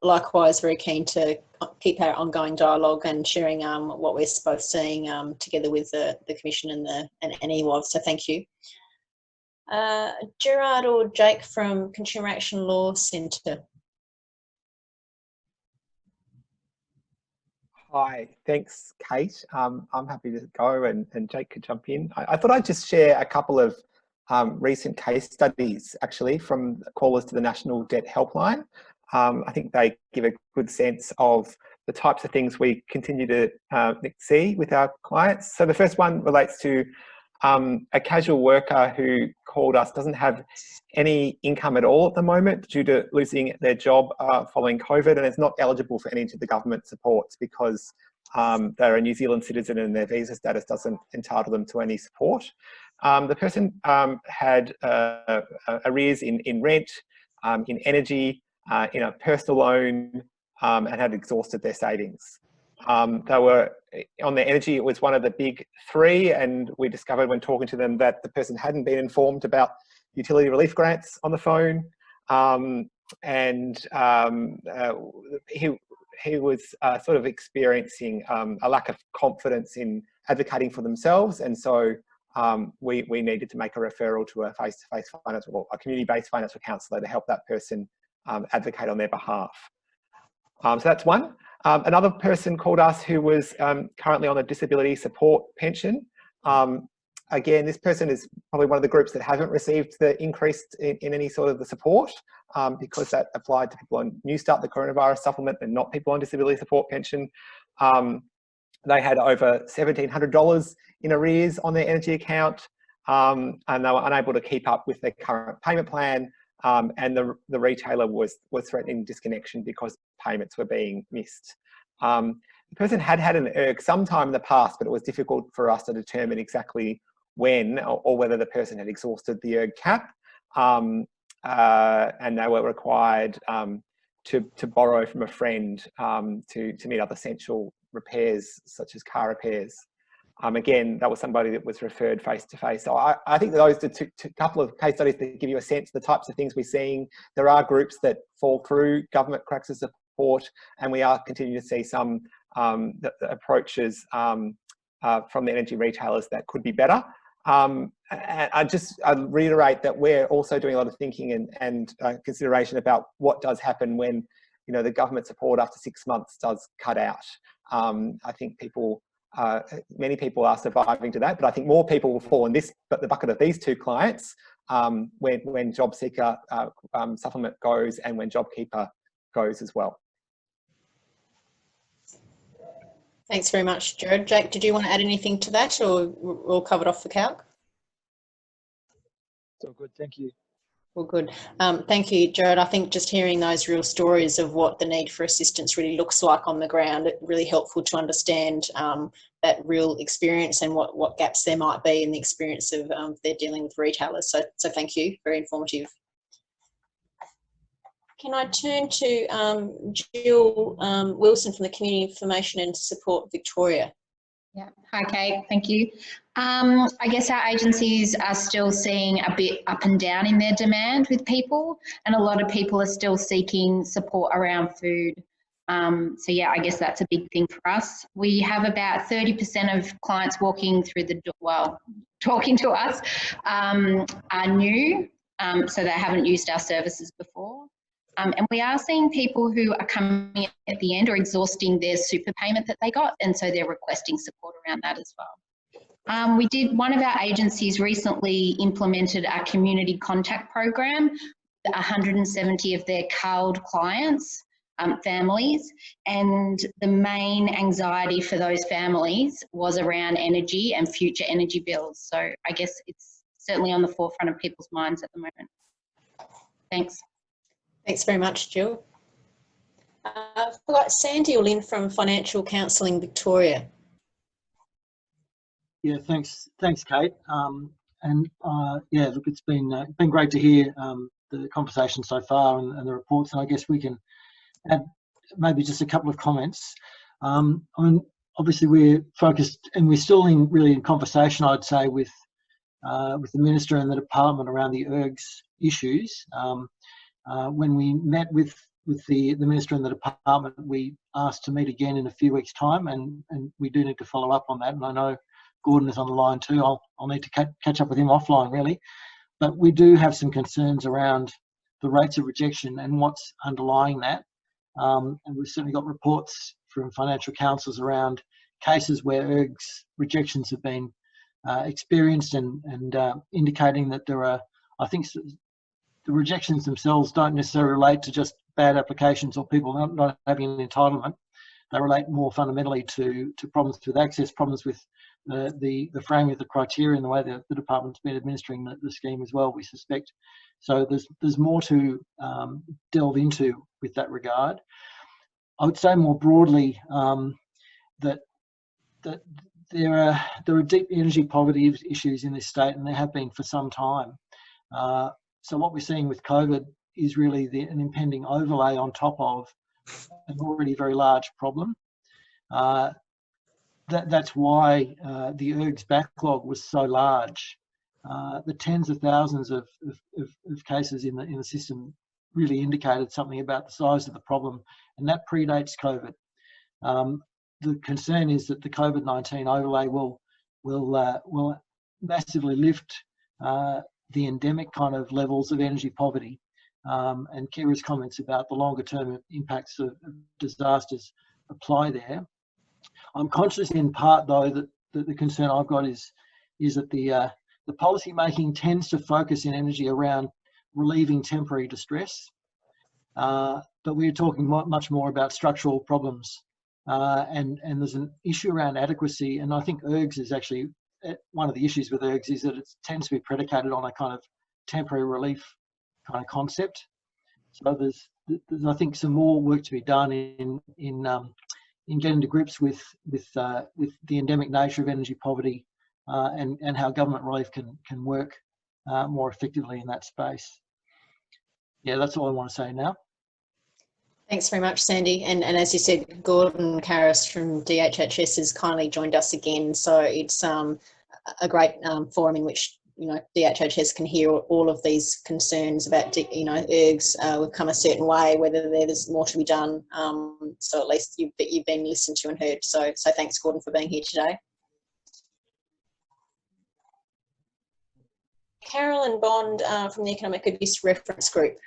likewise very keen to keep our ongoing dialogue and sharing what we're both seeing together with the Commission and EWOV, so thank you. Gerard or Jake from Consumer Action Law Centre. Hi, thanks, Kate. I'm happy to go and Jake could jump in. I thought I'd just share a couple of recent case studies, actually, from callers to the National Debt Helpline. I think they give a good sense of the types of things we continue to see with our clients. So the first one relates to a casual worker who called us, doesn't have any income at all at the moment due to losing their job following COVID, and is not eligible for any of the government supports because they're a New Zealand citizen and their visa status doesn't entitle them to any support. The person had arrears in rent, in energy, in a personal loan, and had exhausted their savings. They were on their energy, it was one of the big three, and we discovered when talking to them that the person hadn't been informed about utility relief grants on the phone, and he was sort of experiencing a lack of confidence in advocating for themselves, and so we needed to make a referral to a face-to-face financial, or a community-based financial counsellor to help that person advocate on their behalf. So that's one. Another person called us who was currently on a disability support pension. Again, this person is probably one of the groups that haven't received the increase in any sort of the support because that applied to people on New Start, the coronavirus supplement, and not people on disability support pension. They had over $1,700 in arrears on their energy account, and they were unable to keep up with their current payment plan. And the retailer was threatening disconnection because payments were being missed. The person had an ERG sometime in the past, but it was difficult for us to determine exactly when or whether the person had exhausted the ERG cap, and they were required to borrow from a friend to meet other essential repairs such as car repairs. Again, that was somebody that was referred face to face. So I think those are two couple of case studies that give you a sense of the types of things we're seeing. There are groups that fall through government cracks of support, and we are continuing to see some the approaches from the energy retailers that could be better. And I'd reiterate that we're also doing a lot of thinking and consideration about what does happen when, you know, the government support after 6 months does cut out. I think many people are surviving to that, but I think more people will fall in the bucket of these two clients when Job Seeker supplement goes and when JobKeeper goes as well. Thanks very much, Jared. Jake, did you want to add anything to that, or we're all covered off for calc? It's all good, thank you. Well, good. Thank you, Jared. I think just hearing those real stories of what the need for assistance really looks like on the ground, it's really helpful to understand that real experience and what gaps there might be in the experience of they're dealing with retailers. So thank you, very informative. Can I turn to Jill Wilson from the Community Information and Support Victoria? Yeah. Hi, Kate. Thank you. I guess our agencies are still seeing a bit up and down in their demand with people, and a lot of people are still seeking support around food. So yeah, I guess that's a big thing for us. We have about 30% of clients walking through the door, well, talking to us, are new, so they haven't used our services before. And we are seeing people who are coming at the end or exhausting their super payment that they got, and so they're requesting support around that as well. One of our agencies recently implemented a community contact program, 170 of their CALD clients, families, and the main anxiety for those families was around energy and future energy bills. So I guess it's certainly on the forefront of people's minds at the moment. Thanks. Thanks very much, Jill. I've got Sandy or Lynn from Financial Counselling Victoria. Yeah, thanks, Kate. Yeah, look, it's been great to hear the conversation so far and the reports, and I guess we can add maybe just a couple of comments. I mean, obviously we're focused, and we're still really in conversation, I'd say, with the Minister and the Department around the ERGs issues. When we met with the Minister and the Department, we asked to meet again in a few weeks' time, and we do need to follow up on that. And I know Gordon is on the line too. I'll need to catch up with him offline, really. But we do have some concerns around the rates of rejection and what's underlying that. And we've certainly got reports from financial counsellors around cases where ERGs rejections have been experienced, and indicating that there are, I think, the rejections themselves don't necessarily relate to just bad applications or people not having an entitlement. They relate more fundamentally to problems with access, problems with the framing of the criteria and the way the department's been administering the scheme as well, we suspect. So there's more to delve into with that regard. I would say more broadly that there are deep energy poverty issues in this state, and there have been for some time. So what we're seeing with COVID is really an impending overlay on top of an already very large problem. That's why the ERGs backlog was so large. The tens of thousands of cases in the system really indicated something about the size of the problem, and that predates COVID. The concern is that the COVID-19 overlay will massively lift the endemic kind of levels of energy poverty, and Kira's comments about the longer term impacts of disasters apply there. I'm conscious in part though that the concern I've got is that the policy making tends to focus in energy around relieving temporary distress, but we're talking much more about structural problems, and there's an issue around adequacy, and I think ERGs is actually one of the issues with ERGs is that it tends to be predicated on a kind of temporary relief kind of concept. So there's I think some more work to be done in getting to grips with the endemic nature of energy poverty, and how government relief can work more effectively in that space. Yeah, that's all I want to say now. Thanks very much, Sandy. And as you said, Gordon Karras from DHHS has kindly joined us again. So it's a great forum in which, you know, DHHS can hear all of these concerns about, you know, ergs will come a certain way, whether there's more to be done. So at least you've been listened to and heard. So thanks, Gordon, for being here today. Carolyn Bond from the Economic Abuse Reference Group.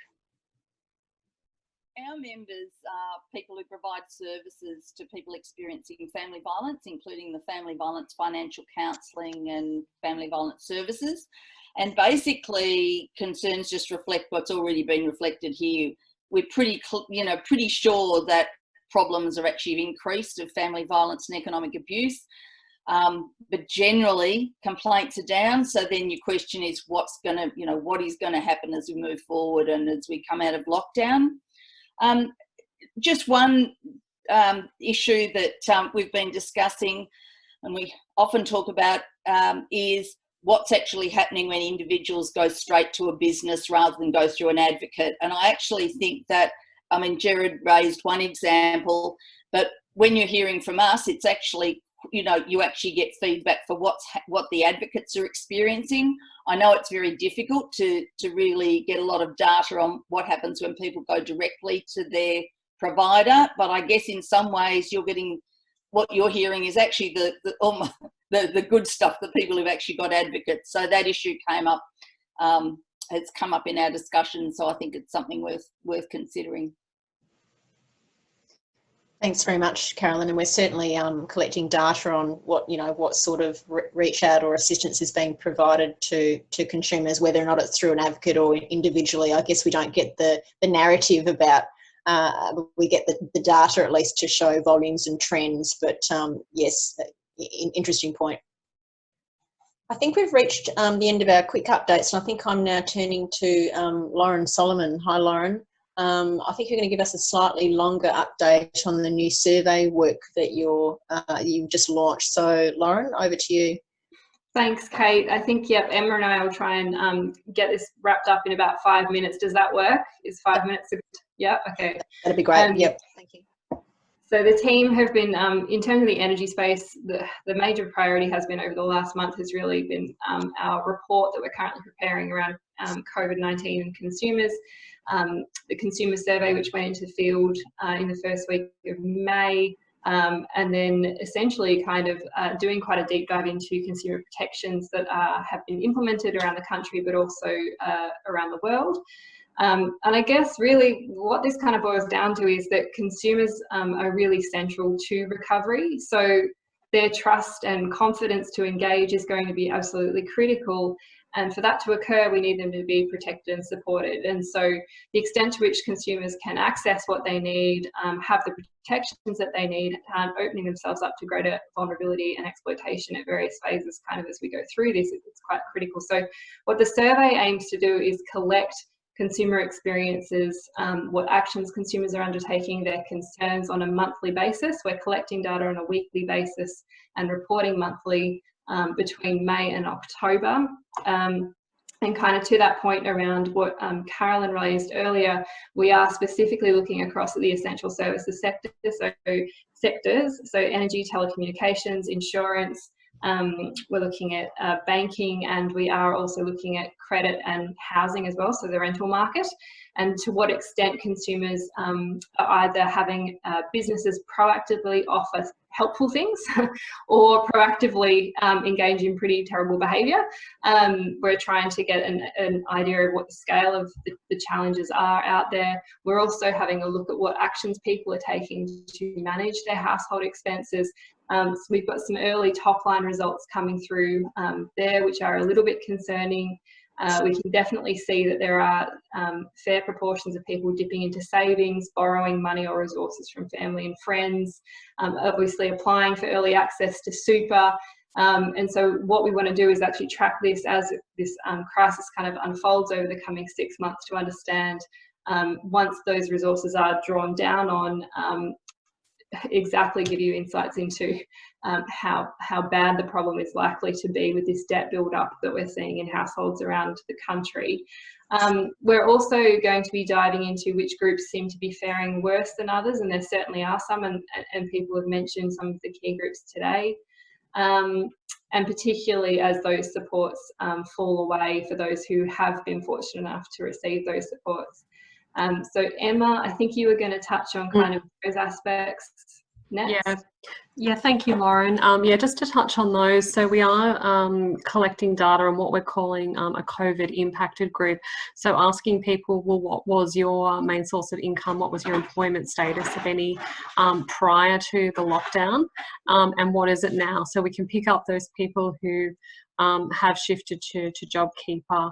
Our members are people who provide services to people experiencing family violence, including the family violence financial counselling and family violence services. And basically, concerns just reflect what's already been reflected here. We're pretty sure that problems are actually increased of family violence and economic abuse. But generally, complaints are down. So then your question is, what is going to happen as we move forward and as we come out of lockdown? Just one issue that we've been discussing and we often talk about is what's actually happening when individuals go straight to a business rather than go through an advocate. And I actually think that, I mean, Jared raised one example, but when you're hearing from us, it's actually, you know, you actually get feedback for what the advocates are experiencing. I know it's very difficult to really get a lot of data on what happens when people go directly to their provider, but I guess in some ways you're getting, what you're hearing is actually the good stuff, the people who've actually got advocates. So that issue came up, has come up in our discussion, so I think it's something worth considering. Thanks very much, Carolyn. And we're certainly collecting data on what sort of reach out or assistance is being provided to consumers, whether or not it's through an advocate or individually. I guess we don't get the narrative about, we get the data at least to show volumes and trends. But yes, interesting point. I think we've reached the end of our quick updates, and I think I'm now turning to Lauren Solomon. Hi, Lauren. I think you're going to give us a slightly longer update on the new survey work that you've just launched. So, Lauren, over to you. Thanks, Kate. I think, yep, Emma and I will try and get this wrapped up in about 5 minutes. Does that work? Is 5 minutes a good? Yeah, okay. That'd be great. Yep, thank you. So the team have been, in terms of the energy space, the major priority has been over the last month has really been our report that we're currently preparing around COVID-19 and consumers. The consumer survey, which went into the field in the first week of May, and then essentially kind of doing quite a deep dive into consumer protections that have been implemented around the country, but also around the world. And I guess really what this kind of boils down to is that consumers are really central to recovery. So their trust and confidence to engage is going to be absolutely critical. And for that to occur, we need them to be protected and supported. And so the extent to which consumers can access what they need, have the protections that they need, opening themselves up to greater vulnerability and exploitation at various phases kind of as we go through this, it's quite critical. So what the survey aims to do is collect consumer experiences, what actions consumers are undertaking, their concerns on a monthly basis. We're collecting data on a weekly basis and reporting monthly between May and October. And kind of to that point around what Carolyn raised earlier, we are specifically looking across the essential services sector, so energy, telecommunications, insurance. We're looking at banking, and we are also looking at credit and housing as well, so the rental market, and to what extent consumers are either having businesses proactively offer helpful things or proactively engage in pretty terrible behaviour. We're trying to get an idea of what the scale of the challenges are out there. We're also having a look at what actions people are taking to manage their household expenses. So we've got some early top line results coming through there, which are a little bit concerning. We can definitely see that there are fair proportions of people dipping into savings, borrowing money or resources from family and friends, obviously applying for early access to super. And so what we want to do is actually track this as this crisis kind of unfolds over the coming 6 months to understand once those resources are drawn down on, exactly give you insights into how bad the problem is likely to be with this debt build-up that we're seeing in households around the country. We're also going to be diving into which groups seem to be faring worse than others, and there certainly are some, and people have mentioned some of the key groups today. And particularly as those supports fall away for those who have been fortunate enough to receive those supports. So Emma, I think you were going to touch on kind of those aspects next. Yeah, thank you, Lauren. Yeah, just to touch on those. So we are collecting data on what we're calling a COVID impacted group. So asking people, well, what was your main source of income? What was your employment status, if any, prior to the lockdown? And what is it now? So we can pick up those people who have shifted to JobKeeper,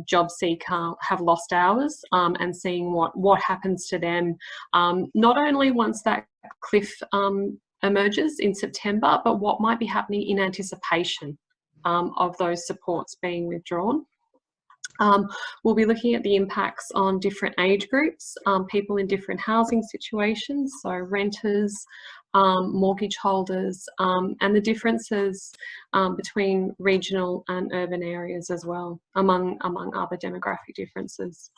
job seeker, have lost hours, and seeing what happens to them, not only once that cliff emerges in September, but what might be happening in anticipation of those supports being withdrawn. We'll be looking at the impacts on different age groups, people in different housing situations, so renters, mortgage holders, and the differences between regional and urban areas as well, among other demographic differences.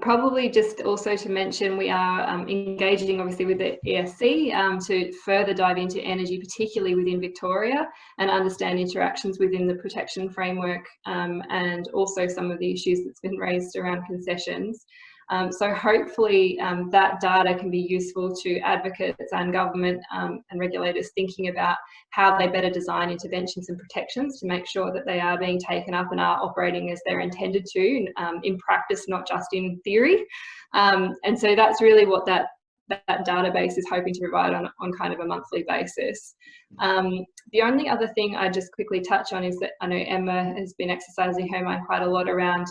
Probably just also to mention, we are engaging obviously with the ESC to further dive into energy, particularly within Victoria, and understand interactions within the protection framework, and also some of the issues that's been raised around concessions. So hopefully that data can be useful to advocates and government and regulators thinking about how they better design interventions and protections to make sure that they are being taken up and are operating as they're intended to in practice, not just in theory. And so that's really what that database is hoping to provide on kind of a monthly basis. The only other thing I just quickly touch on is that I know Emma has been exercising her mind quite a lot around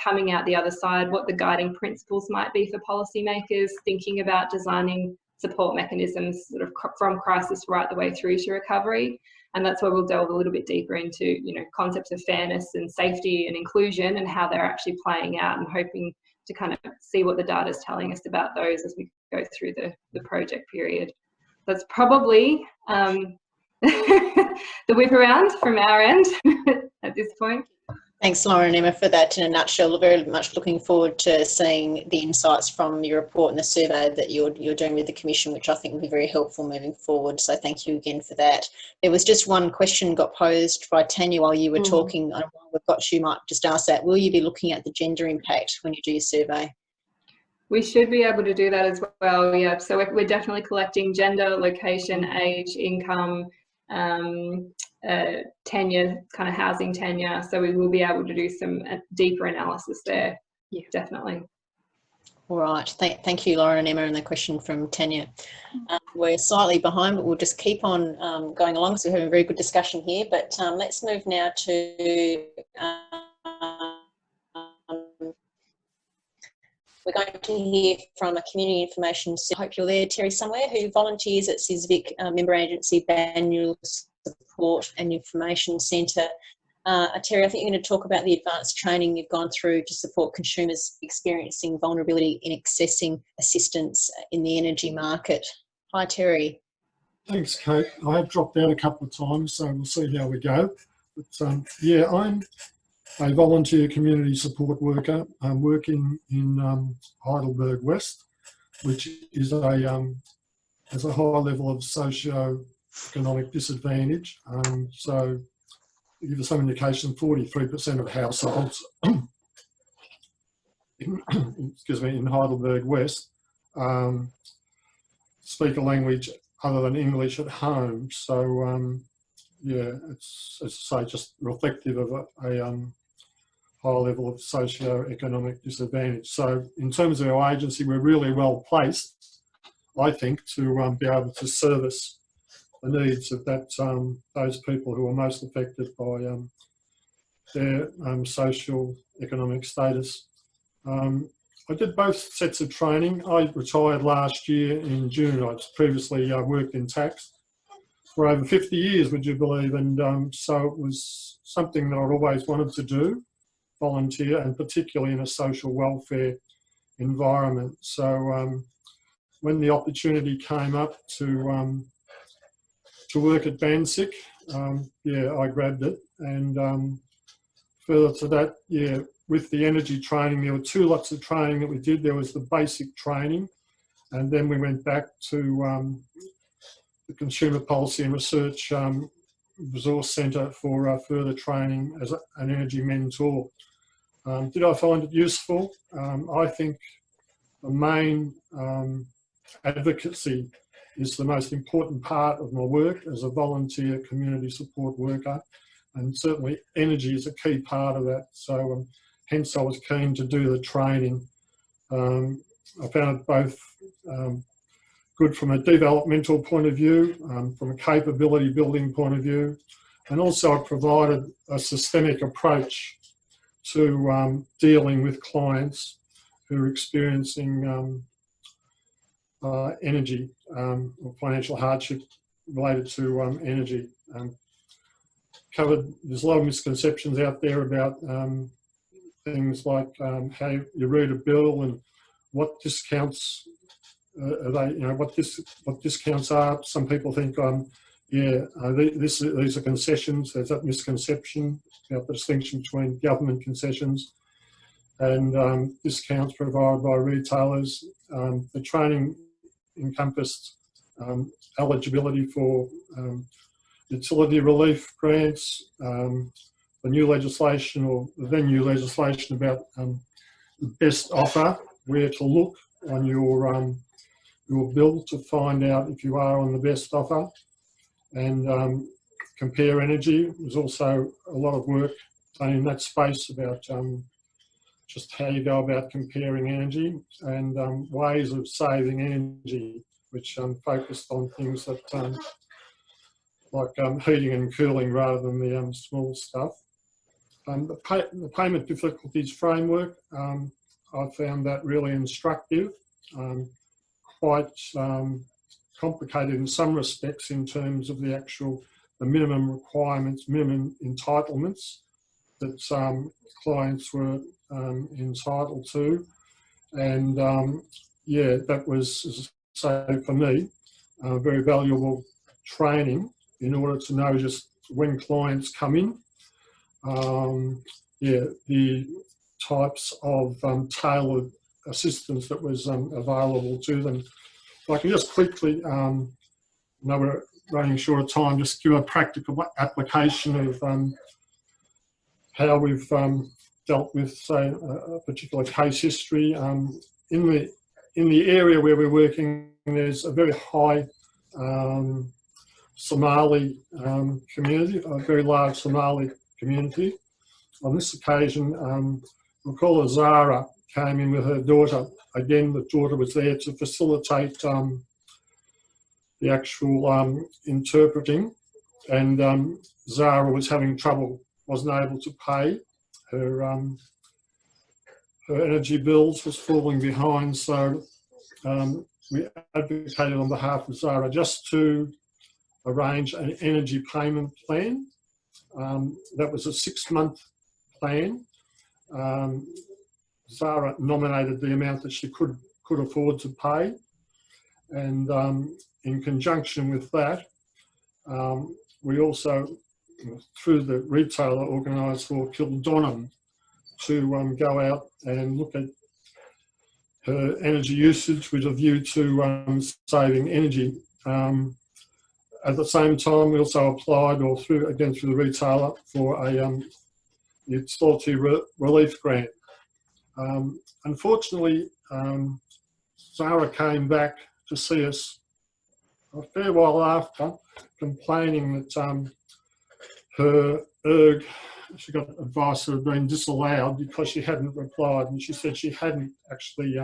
coming out the other side, what the guiding principles might be for policymakers, thinking about designing support mechanisms sort of from crisis right the way through to recovery. And that's where we'll delve a little bit deeper into, you know, concepts of fairness and safety and inclusion and how they're actually playing out, and hoping to kind of see what the data is telling us about those as we go through the project period. That's probably the whip around from our end at this point. Thanks, Lauren and Emma, for that in a nutshell. Very much looking forward to seeing the insights from your report and the survey that you're doing with the Commission, which I think will be very helpful moving forward. So thank you again for that. There was just one question got posed by Tanya while you were talking. While we've got you, might just ask that. Will you be looking at the gender impact when you do your survey? We should be able to do that as well, yeah. So we're definitely collecting gender, location, age, income, tenure, kind of housing tenure. So we will be able to do some deeper analysis there. Yeah, definitely. All right. Thank you, Lauren and Emma, and the question from Tanya. We're slightly behind, but we'll just keep on going along. So we're having a very good discussion here. But let's move now to we're going to hear from a community information. I hope you're there, Terry, somewhere, who volunteers at CISVIC member agency Manual Support and Information Centre. Terry, I think you're going to talk about the advanced training you've gone through to support consumers experiencing vulnerability in accessing assistance in the energy market. Hi, Terry. Thanks, Kate. I have dropped out a couple of times, so we'll see how we go. But yeah, I'm a volunteer community support worker. I'm working in Heidelberg West, which is has a high level of socio-economic disadvantage. So to give you some indication, 43% of households in Heidelberg West speak a language other than English at home. So yeah, it's, as I say, just reflective of a high level of socio-economic disadvantage. So in terms of our agency, we're really well placed, I think, to be able to service the needs of those people who are most affected by their social economic status. I did both sets of training. I retired last year in June. I previously worked in tax for over 50 years, would you believe? And so it was something that I'd always wanted to do, volunteer, and particularly in a social welfare environment. So when the opportunity came up to work at Bansick, yeah, I grabbed it. And further to that, yeah, with the energy training, there were 2 lots of training that we did. There was the basic training, and then we went back to the Consumer Policy and Research Resource Centre for further training as an energy mentor. Did I find it useful? I think the main advocacy is the most important part of my work as a volunteer community support worker, and certainly energy is a key part of that. So hence I was keen to do the training. I found it both good from a developmental point of view, from a capability building point of view, and also it provided a systemic approach to dealing with clients who are experiencing energy or financial hardship related to energy. There's a lot of misconceptions out there about things like how you read a bill and what discounts are they, you know, what discounts are. Some people think, yeah, these are concessions. There's that misconception about the distinction between government concessions and discounts provided by retailers. The training encompassed eligibility for utility relief grants, the new legislation or the then new legislation about the best offer, where to look on your bill to find out if you are on the best offer, and compare energy. There's also a lot of work done in that space about just how you go about comparing energy and ways of saving energy, which focused on things that like heating and cooling rather than the small stuff. The payment difficulties framework, I found that really instructive, quite complicated in some respects in terms of the minimum requirements, minimum entitlements that clients were entitled to. And yeah, that was, as I say, for me, very valuable training in order to know just when clients come in, yeah, the types of tailored assistance that was available to them. If I can just quickly, I know we're running short of time, just give a practical application of how we've dealt with, say, a particular case history. In the area where we're working, there's a very high Somali community, a very large Somali community. On this occasion, recall Zara came in with her daughter. Again, the daughter was there to facilitate the actual interpreting, and Zara was having trouble, wasn't able to pay. Her energy bills was falling behind, so we advocated on behalf of Zara just to arrange an energy payment plan. That was a 6-month plan. Zara nominated the amount that she could afford to pay, and in conjunction with that, we also, through the retailer, organised for Kildonham to go out and look at her energy usage with a view to saving energy. At the same time, we also applied, or through the retailer, for a utility relief grant. Unfortunately, Zara came back to see us a fair while after, complaining that her ERG, she got advice that had been disallowed because she hadn't replied, and she said she hadn't actually,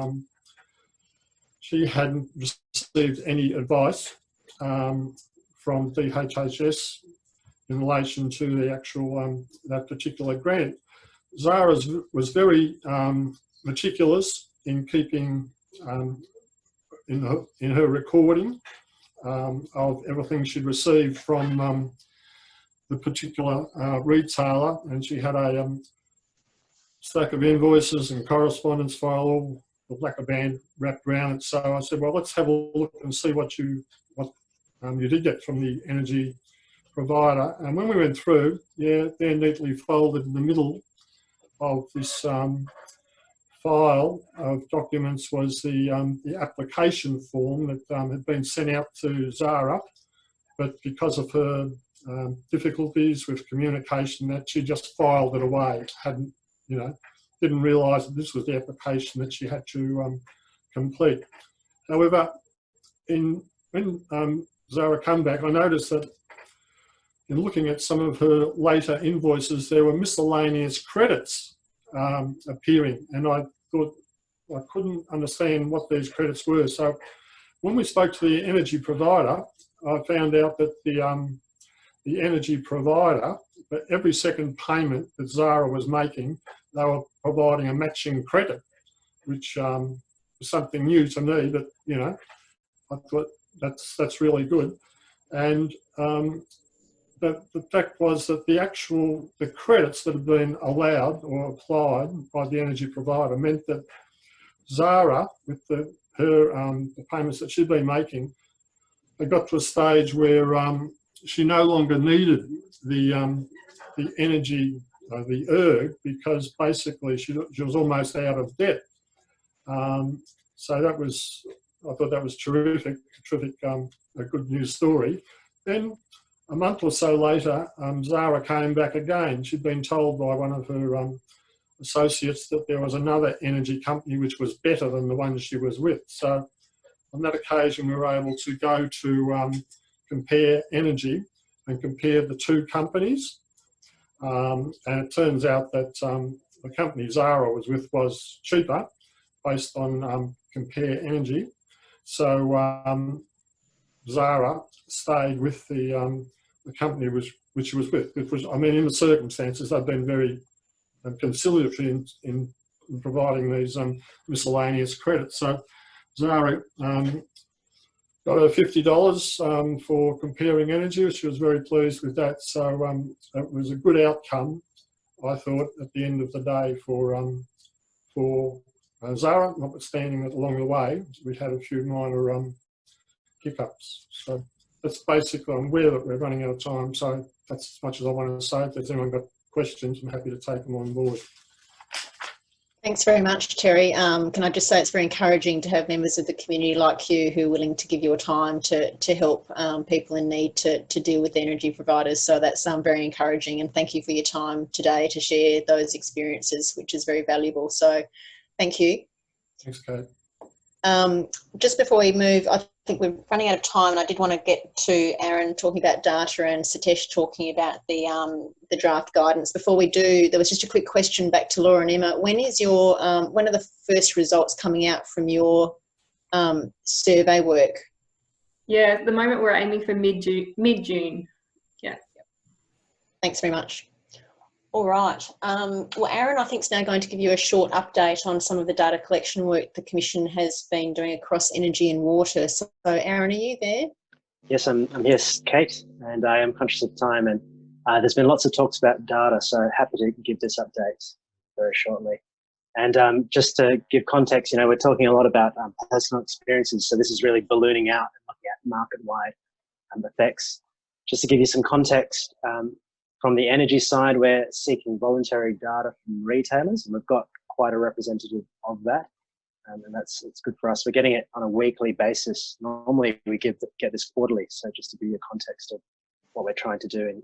she hadn't received any advice from DHHS in relation to the actual that particular grant. Zara was very meticulous in keeping in her recording of everything she'd received from the particular retailer, and she had a stack of invoices and correspondence file all the lacquer band wrapped around it. So I said, well, let's have a look and see what you did get from the energy provider. And when we went through, yeah, they're neatly folded in the middle of this file of documents was the application form that had been sent out to Zara, but because of her difficulties with communication, that she just filed it away. Hadn't, didn't realise that this was the application that she had to complete. However, when Zara came back, I noticed that in looking at some of her later invoices, there were miscellaneous credits appearing, and I thought I couldn't understand what these credits were. So when we spoke to the energy provider, I found out that the energy provider, for every second payment that Zara was making, they were providing a matching credit, which was something new to me, but I thought that's really good. And the fact was that the credits that had been allowed or applied by the energy provider meant that Zara, with the payments that she'd been making, they got to a stage where she no longer needed the energy, the ERG, because basically she was almost out of debt. So that was, I thought that was terrific, a good news story. Then a month or so later, Zara came back again. She'd been told by one of her associates that there was another energy company which was better than the one she was with. So on that occasion, we were able to go to Compare Energy and compare the two companies. And it turns out that the company Zara was with was cheaper based on Compare Energy. So Zara stayed with the company which she was with. Which was, I mean, in the circumstances, they've been very conciliatory in providing these miscellaneous credits. So Zara got her $50 for comparing energy. She was very pleased with that. So it was a good outcome, I thought, at the end of the day for Zara, notwithstanding that along the way we had a few minor hiccups. So that's basically, I'm aware that we're running out of time, so that's as much as I want to say. If there's anyone got questions, I'm happy to take them on board. Thanks very much, Terry. Can I just say it's very encouraging to have members of the community like you who are willing to give your time to help people in need to deal with energy providers. So that's very encouraging, and thank you for your time today to share those experiences, which is very valuable. So thank you. Thanks, Kate. Just before we move, I think we're running out of time, and I did want to get to Aaron talking about data and Satish talking about the draft guidance. Before we do, there was just a quick question back to Laura and Emma. When is your when are the first results coming out from your survey work? Yeah, at the moment we're aiming for mid-June. Yeah. Thanks very much. All right. Well, Aaron, I think, is now going to give you a short update on some of the data collection work the Commission has been doing across energy and water. So, Aaron, are you there? Yes, I'm here, Kate, and I am conscious of time. And there's been lots of talks about data, so happy to give this update very shortly. And just to give context, we're talking a lot about personal experiences, so this is really ballooning out and looking at market-wide effects. Just to give you some context, from the energy side, we're seeking voluntary data from retailers, and we've got quite a representative of that, and it's good for us. We're getting it on a weekly basis. Normally, we get this quarterly, so just to give you a context of what we're trying to do in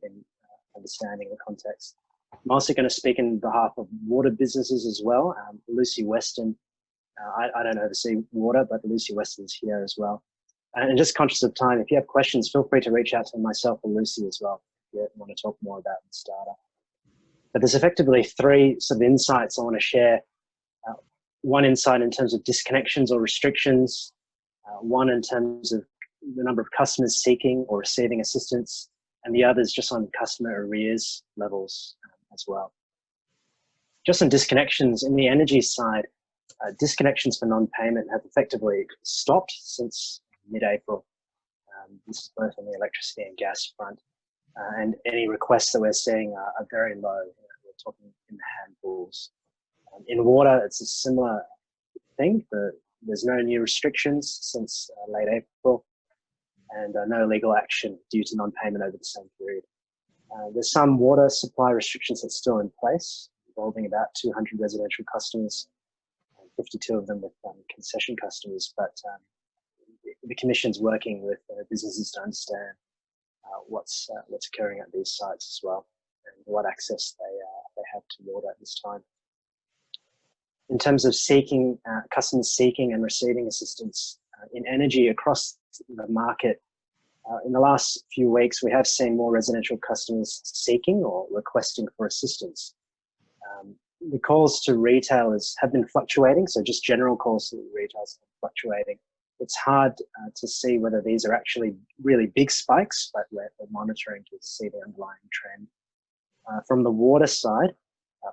understanding the context. I'm also going to speak in behalf of water businesses as well. Lucy Weston, I don't oversee water, but Lucy Weston's here as well. And just conscious of time, if you have questions, feel free to reach out to myself or Lucy as well. You want to talk more about this data. But there's effectively three sort of insights I want to share. One insight in terms of disconnections or restrictions, one in terms of the number of customers seeking or receiving assistance, and the others just on customer arrears levels as well. Just on disconnections, in the energy side, disconnections for non-payment have effectively stopped since mid-April. This is both on the electricity and gas front. And any requests that we're seeing are very low. We're talking in the handfuls. In water, it's a similar thing. There's no new restrictions since late April, and no legal action due to non-payment over the same period. There's some water supply restrictions that's still in place, involving about 200 residential customers, 52 of them with concession customers, but the Commission's working with businesses to understand what's occurring at these sites as well, and what access they have to water at this time. In terms of customers seeking and receiving assistance in energy across the market, in the last few weeks, we have seen more residential customers seeking or requesting for assistance. The calls to retailers have been fluctuating, so just general calls to retailers have been fluctuating. It's hard to see whether these are actually really big spikes, but we're monitoring to see the underlying trend. From the water side,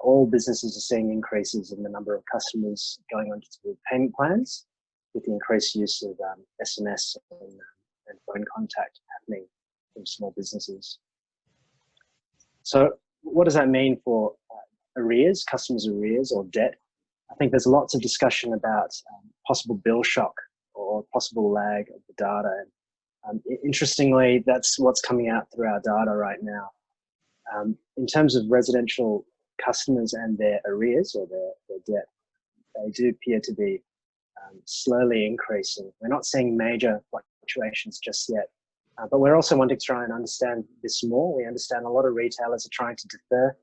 all businesses are seeing increases in the number of customers going onto payment plans, with the increased use of SMS and phone contact happening from small businesses. So what does that mean for arrears, customers' arrears or debt? I think there's lots of discussion about possible bill shock or possible lag of the data. Interestingly, that's what's coming out through our data right now. In terms of residential customers and their arrears or their debt, they do appear to be slowly increasing. We're not seeing major fluctuations just yet, but we're also wanting to try and understand this more. We understand a lot of retailers are trying to defer,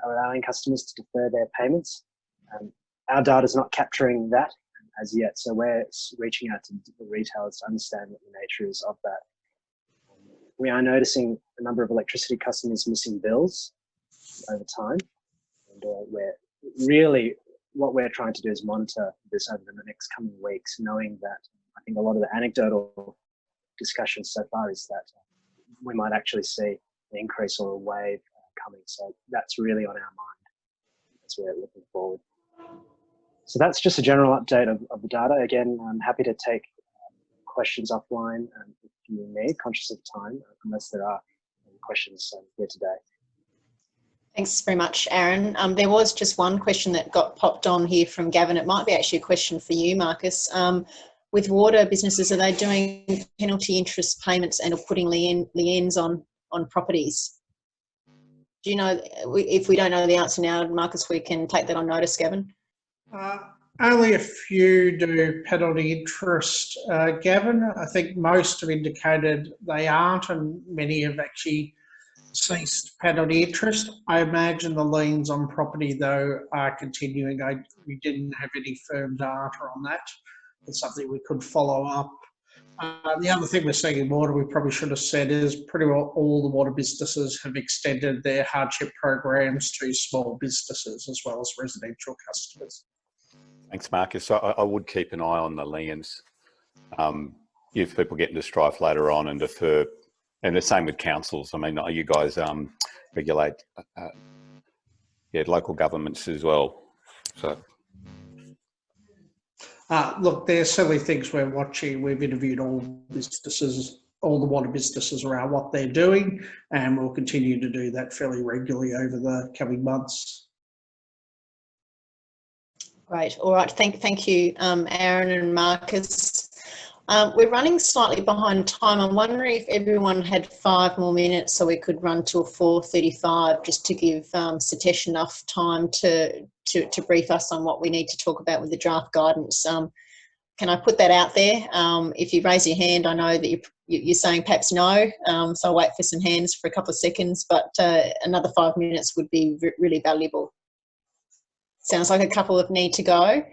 allowing customers to defer their payments. Our data is not capturing that as yet, so we're reaching out to the retailers to understand what the nature is of that. We are noticing a number of electricity customers missing bills over time, and what we're trying to do is monitor this over the next coming weeks, knowing that I think a lot of the anecdotal discussion so far is that we might actually see an increase or a wave coming. So that's really on our mind as we're looking forward. So that's just a general update of the data. Again, I'm happy to take questions offline if you need, conscious of time, unless there are any questions here today. Thanks very much, Aaron. There was just one question that got popped on here from Gavin. It might be actually a question for you, Marcus. With water businesses, are they doing penalty interest payments and are putting liens on properties? Do you know, if we don't know the answer now, Marcus, we can take that on notice, Gavin? Only a few do penalty interest, Gavin. I think most have indicated they aren't, and many have actually ceased penalty interest. I imagine the liens on property, though, are continuing. We didn't have any firm data on that. It's something we could follow up. The other thing we're seeing in water, we probably should have said, is pretty well all the water businesses have extended their hardship programs to small businesses as well as residential customers. Thanks, Marcus. I would keep an eye on the liens. If people get into strife later on and defer, and the same with councils. I mean, you guys regulate local governments as well. So. Look, there's certainly things we're watching. We've interviewed all the water businesses around what they're doing, and we'll continue to do that fairly regularly over the coming months. Great. All right. Thank you, Aaron and Marcus. We're running slightly behind time. I'm wondering if everyone had 5 more minutes so we could run till 4:35, just to give Satish enough time to brief us on what we need to talk about with the draft guidance. Can I put that out there? If you raise your hand, I know that you're saying perhaps no, so I'll wait for some hands for a couple of seconds, but another 5 minutes would be really valuable. Sounds like a couple of need to go.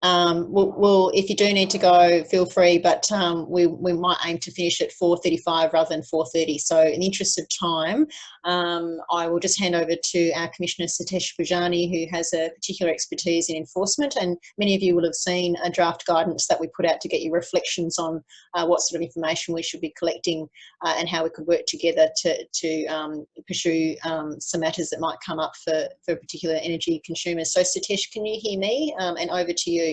If you do need to go, feel free, but we might aim to finish at 4:35 rather than 4:30. So in the interest of time, I will just hand over to our Commissioner Satish Bhojani, who has a particular expertise in enforcement, and many of you will have seen a draft guidance that we put out to get your reflections on what sort of information we should be collecting and how we could work together to pursue some matters that might come up for particular energy consumers. So Satish, can you hear me? And over to you.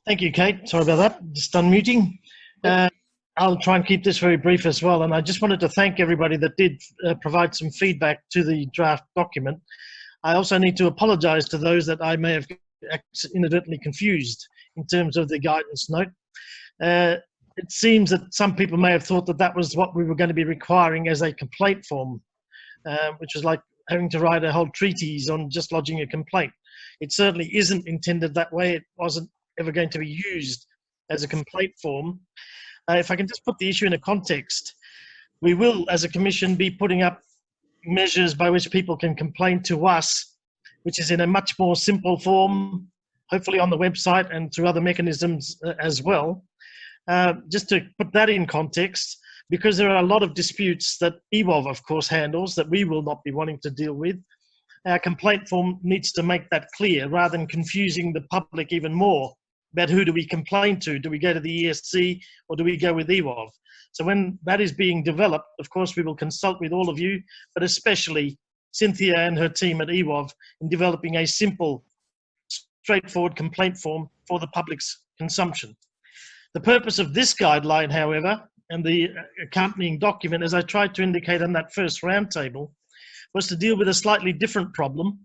Thank you, Kate. Sorry about that. Just unmuting. I'll try and keep this very brief as well. And I just wanted to thank everybody that did provide some feedback to the draft document. I also need to apologise to those that I may have inadvertently confused in terms of the guidance note. It seems that some people may have thought that that was what we were going to be requiring as a complaint form, which was like having to write a whole treatise on just lodging a complaint. It certainly isn't intended that way. It wasn't ever going to be used as a complaint form. If I can just put the issue in a context, we will, as a commission, be putting up measures by which people can complain to us, which is in a much more simple form, hopefully on the website and through other mechanisms as well. Just to put that in context, because there are a lot of disputes that EWOV, of course, handles that we will not be wanting to deal with. Our complaint form needs to make that clear rather than confusing the public even more about who do we complain to. Do we go to the ESC or do we go with EWOV? So when that is being developed, of course, we will consult with all of you, but especially Cynthia and her team at EWOV in developing a simple, straightforward complaint form for the public's consumption. The purpose of this guideline, however, and the accompanying document, as I tried to indicate on that first roundtable, was to deal with a slightly different problem.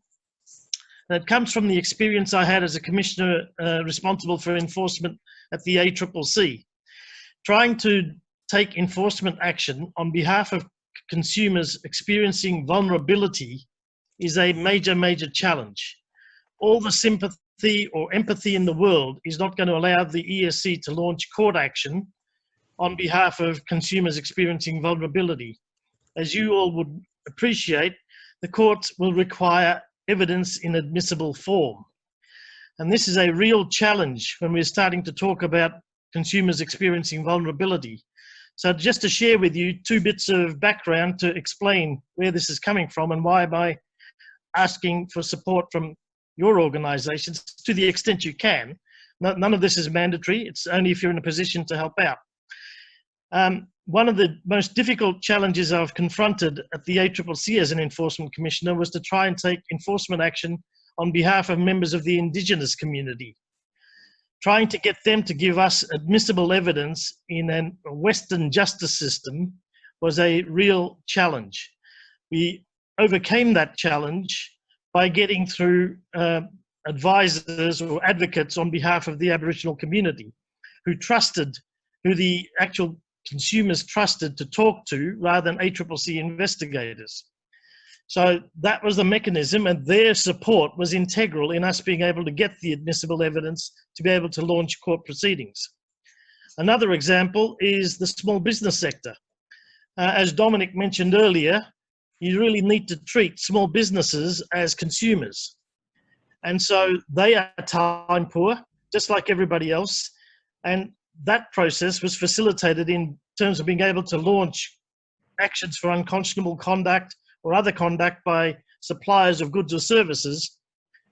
And it comes from the experience I had as a commissioner responsible for enforcement at the ACCC. Trying to take enforcement action on behalf of consumers experiencing vulnerability is a major, major challenge. All the sympathy or empathy in the world is not going to allow the ESC to launch court action on behalf of consumers experiencing vulnerability. As you all would appreciate, the courts will require evidence in admissible form. And this is a real challenge when we're starting to talk about consumers experiencing vulnerability. So just to share with you 2 bits of background to explain where this is coming from and why am I asking for support from your organisations to the extent you can. None of this is mandatory. It's only if you're in a position to help out. One of the most difficult challenges I've confronted at the ACCC as an enforcement commissioner was to try and take enforcement action on behalf of members of the Indigenous community. Trying to get them to give us admissible evidence in a Western justice system was a real challenge. We overcame that challenge by getting through advisors or advocates on behalf of the Aboriginal community who the actual consumers trusted to talk to rather than ACCC investigators. So that was the mechanism, and their support was integral in us being able to get the admissible evidence to be able to launch court proceedings. Another example is the small business sector. As Dominic mentioned earlier, you really need to treat small businesses as consumers. And so they are time poor, just like everybody else. And that process was facilitated in terms of being able to launch actions for unconscionable conduct or other conduct by suppliers of goods or services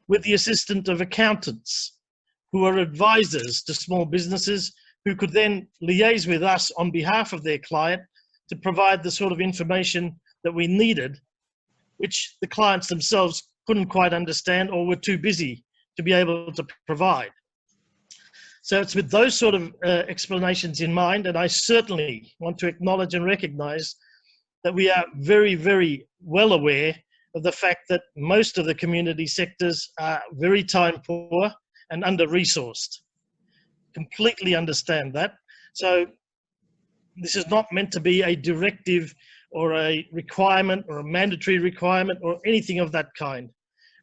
with the assistance of accountants who are advisors to small businesses who could then liaise with us on behalf of their client to provide the sort of information that we needed, which the clients themselves couldn't quite understand or were too busy to be able to provide. So it's with those sort of explanations in mind, and I certainly want to acknowledge and recognise that we are very, very well aware of the fact that most of the community sectors are very time poor and under-resourced. Completely understand that. So this is not meant to be a directive or a requirement or a mandatory requirement or anything of that kind.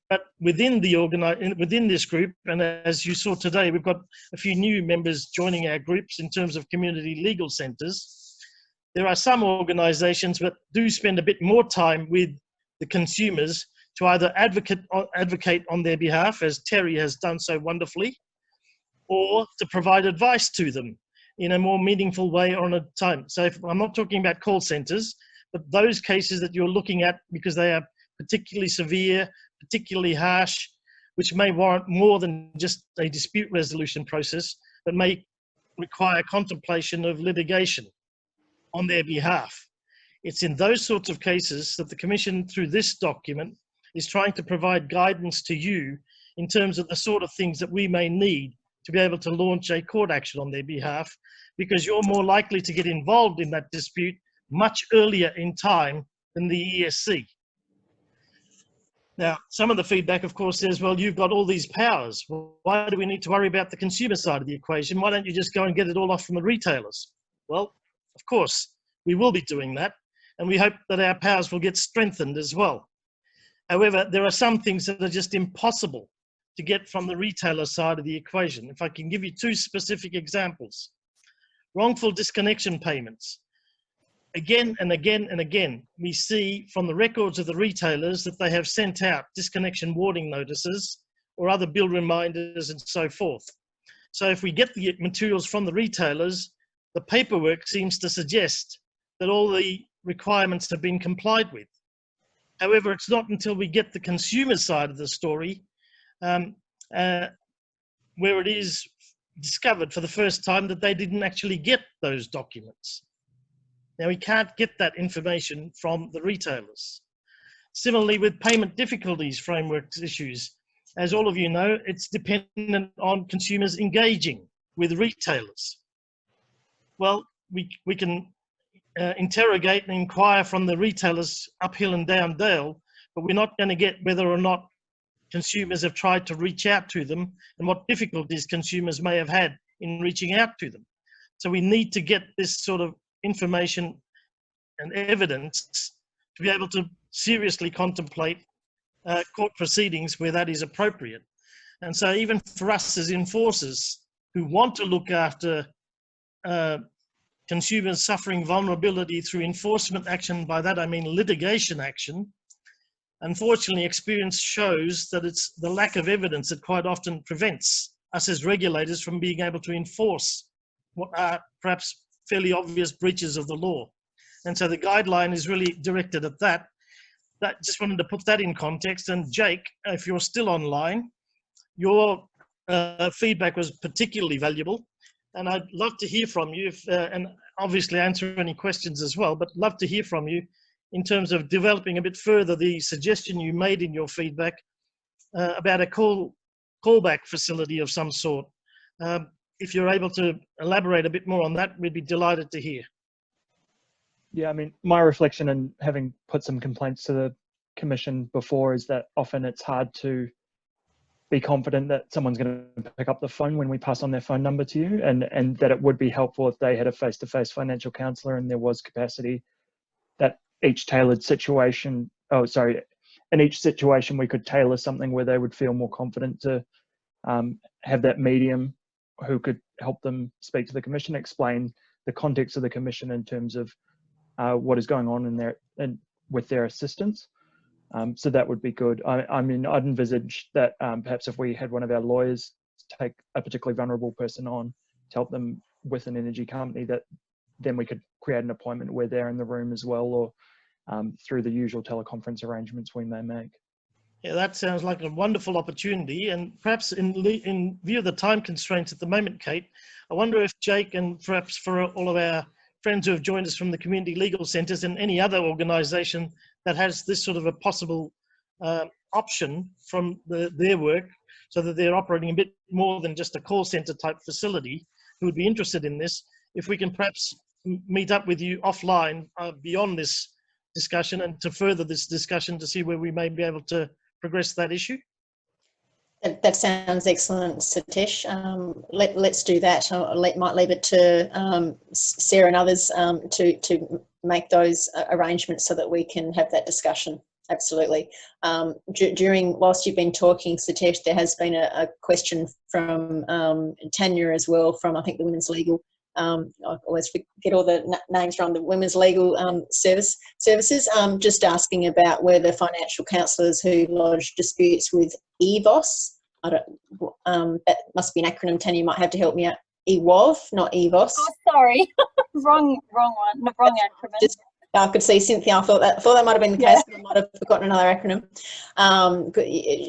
But within this group, and as you saw today, we've got a few new members joining our groups in terms of community legal centres. There are some organisations that do spend a bit more time with the consumers to either advocate on their behalf, as Terry has done so wonderfully, or to provide advice to them in a more meaningful way on a time. So I'm not talking about call centres, but those cases that you're looking at because they are particularly severe, particularly harsh, which may warrant more than just a dispute resolution process, but may require contemplation of litigation on their behalf. It's in those sorts of cases that the Commission, through this document, is trying to provide guidance to you in terms of the sort of things that we may need to be able to launch a court action on their behalf, because you're more likely to get involved in that dispute much earlier in time than the ESC. Now, some of the feedback, of course, says, well, you've got all these powers. Well, why do we need to worry about the consumer side of the equation? Why don't you just go and get it all off from the retailers? Well, of course, we will be doing that, and we hope that our powers will get strengthened as well. However, there are some things that are just impossible to get from the retailer side of the equation. If I can give you two specific examples. Wrongful disconnection payments. Again and again and again, we see from the records of the retailers that they have sent out disconnection warning notices or other bill reminders and so forth. So if we get the materials from the retailers, the paperwork seems to suggest that all the requirements have been complied with. However, it's not until we get the consumer side of the story where it is discovered for the first time that they didn't actually get those documents. Now, we can't get that information from the retailers. Similarly, with payment difficulties framework issues, as all of you know, it's dependent on consumers engaging with retailers. Well, we can interrogate and inquire from the retailers uphill and down dale, but we're not going to get whether or not consumers have tried to reach out to them and what difficulties consumers may have had in reaching out to them. So we need to get this sort of information and evidence to be able to seriously contemplate court proceedings where that is appropriate. And so even for us as enforcers who want to look after consumers suffering vulnerability through enforcement action, by that I mean litigation action, unfortunately experience shows that it's the lack of evidence that quite often prevents us as regulators from being able to enforce what are perhaps fairly obvious breaches of the law. And so the guideline is really directed at that. Just wanted to put that in context. And Jake, if you're still online, your feedback was particularly valuable. And I'd love to hear from you, and obviously answer any questions as well, but love to hear from you in terms of developing a bit further the suggestion you made in your feedback about a callback facility of some sort. If you're able to elaborate a bit more on that, we'd be delighted to hear. Yeah, I mean, my reflection and having put some complaints to the Commission before is that often it's hard to be confident that someone's going to pick up the phone when we pass on their phone number to you, and that it would be helpful if they had a face-to-face financial counsellor and there was capacity that each tailored situation, in each situation we could tailor something where they would feel more confident to have that medium who could help them speak to the Commission, explain the context of the Commission in terms of what is going on with their assistance. So that would be good. I mean, I'd envisage that perhaps if we had one of our lawyers take a particularly vulnerable person on to help them with an energy company, that then we could create an appointment where they're in the room as well, or through the usual teleconference arrangements we may make. Yeah, that sounds like a wonderful opportunity. And perhaps in view of the time constraints at the moment, Kate, I wonder if Jake, and perhaps for all of our friends who have joined us from the community legal centres and any other organisation that has this sort of a possible option from their work, so that they're operating a bit more than just a call centre type facility, who would be interested in this, if we can perhaps meet up with you offline beyond this discussion and to further this discussion to see where we may be able to progress that issue. That sounds excellent, Satish. Let's do that. Might leave it to Sarah and others to make those arrangements so that we can have that discussion. Absolutely. Whilst you've been talking, Satish, there has been a question from Tanya as well, from I think the Women's Legal. I always forget all the names wrong. The Women's Legal Services. Just asking about whether financial counsellors who lodge disputes with EVOS, that must be an acronym. Tanya, you might have to help me out. EWOV, not EVOS. Oh, sorry, wrong one, wrong acronym. I could see Cynthia. I thought that might have been the case, but I might have forgotten another acronym.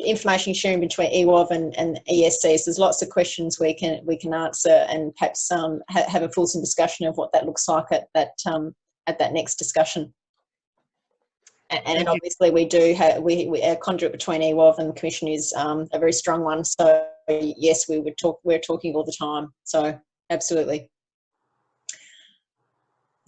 Information sharing between EWOV and ESC. So there's lots of questions we can answer, and perhaps have a fulsome discussion of what that looks like at that next discussion. And obviously we do have our conduit between EWOV and the Commission is a very strong one. So yes, we're talking all the time. So absolutely.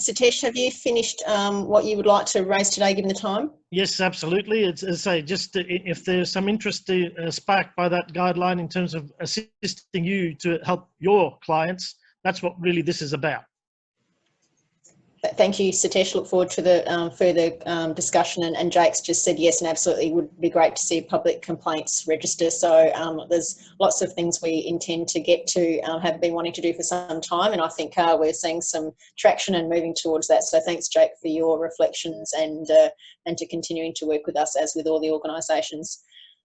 Satish, have you finished what you would like to raise today, given the time? Yes, absolutely. It's, as I say, just if there's some interest sparked by that guideline in terms of assisting you to help your clients, that's what really this is about. Thank you, Satish. Look forward to the further discussion. And Jake's just said yes, and absolutely would be great to see public complaints register. So there's lots of things we intend to get to, have been wanting to do for some time, and I think we're seeing some traction and moving towards that. So thanks, Jake, for your reflections and to continuing to work with us, as with all the organisations.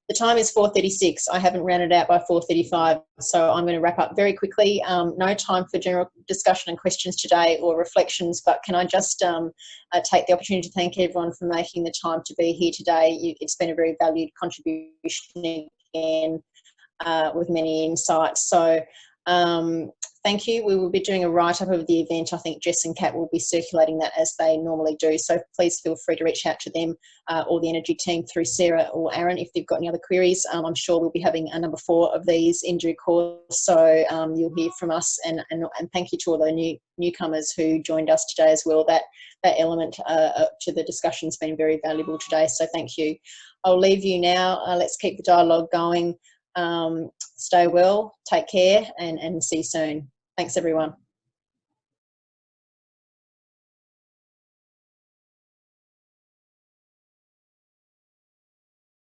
The time is 4:36. I haven't rounded out by 4:35, so I'm going to wrap up very quickly. No time for general discussion and questions today or reflections, but can I just take the opportunity to thank everyone for making the time to be here today. It's been a very valued contribution again, with many insights. So thank you. We will be doing a write-up of the event. I think Jess and Kat will be circulating that as they normally do. So please feel free to reach out to them or the Energy team through Sarah or Aaron if they've got any other queries. I'm sure we'll be having a number 4 of these in due course. So you'll hear from us, and thank you to all the newcomers who joined us today as well. That element to the discussion has been very valuable today. So thank you. I'll leave you now. Let's keep the dialogue going. Stay well, take care, and see you soon. Thanks, everyone.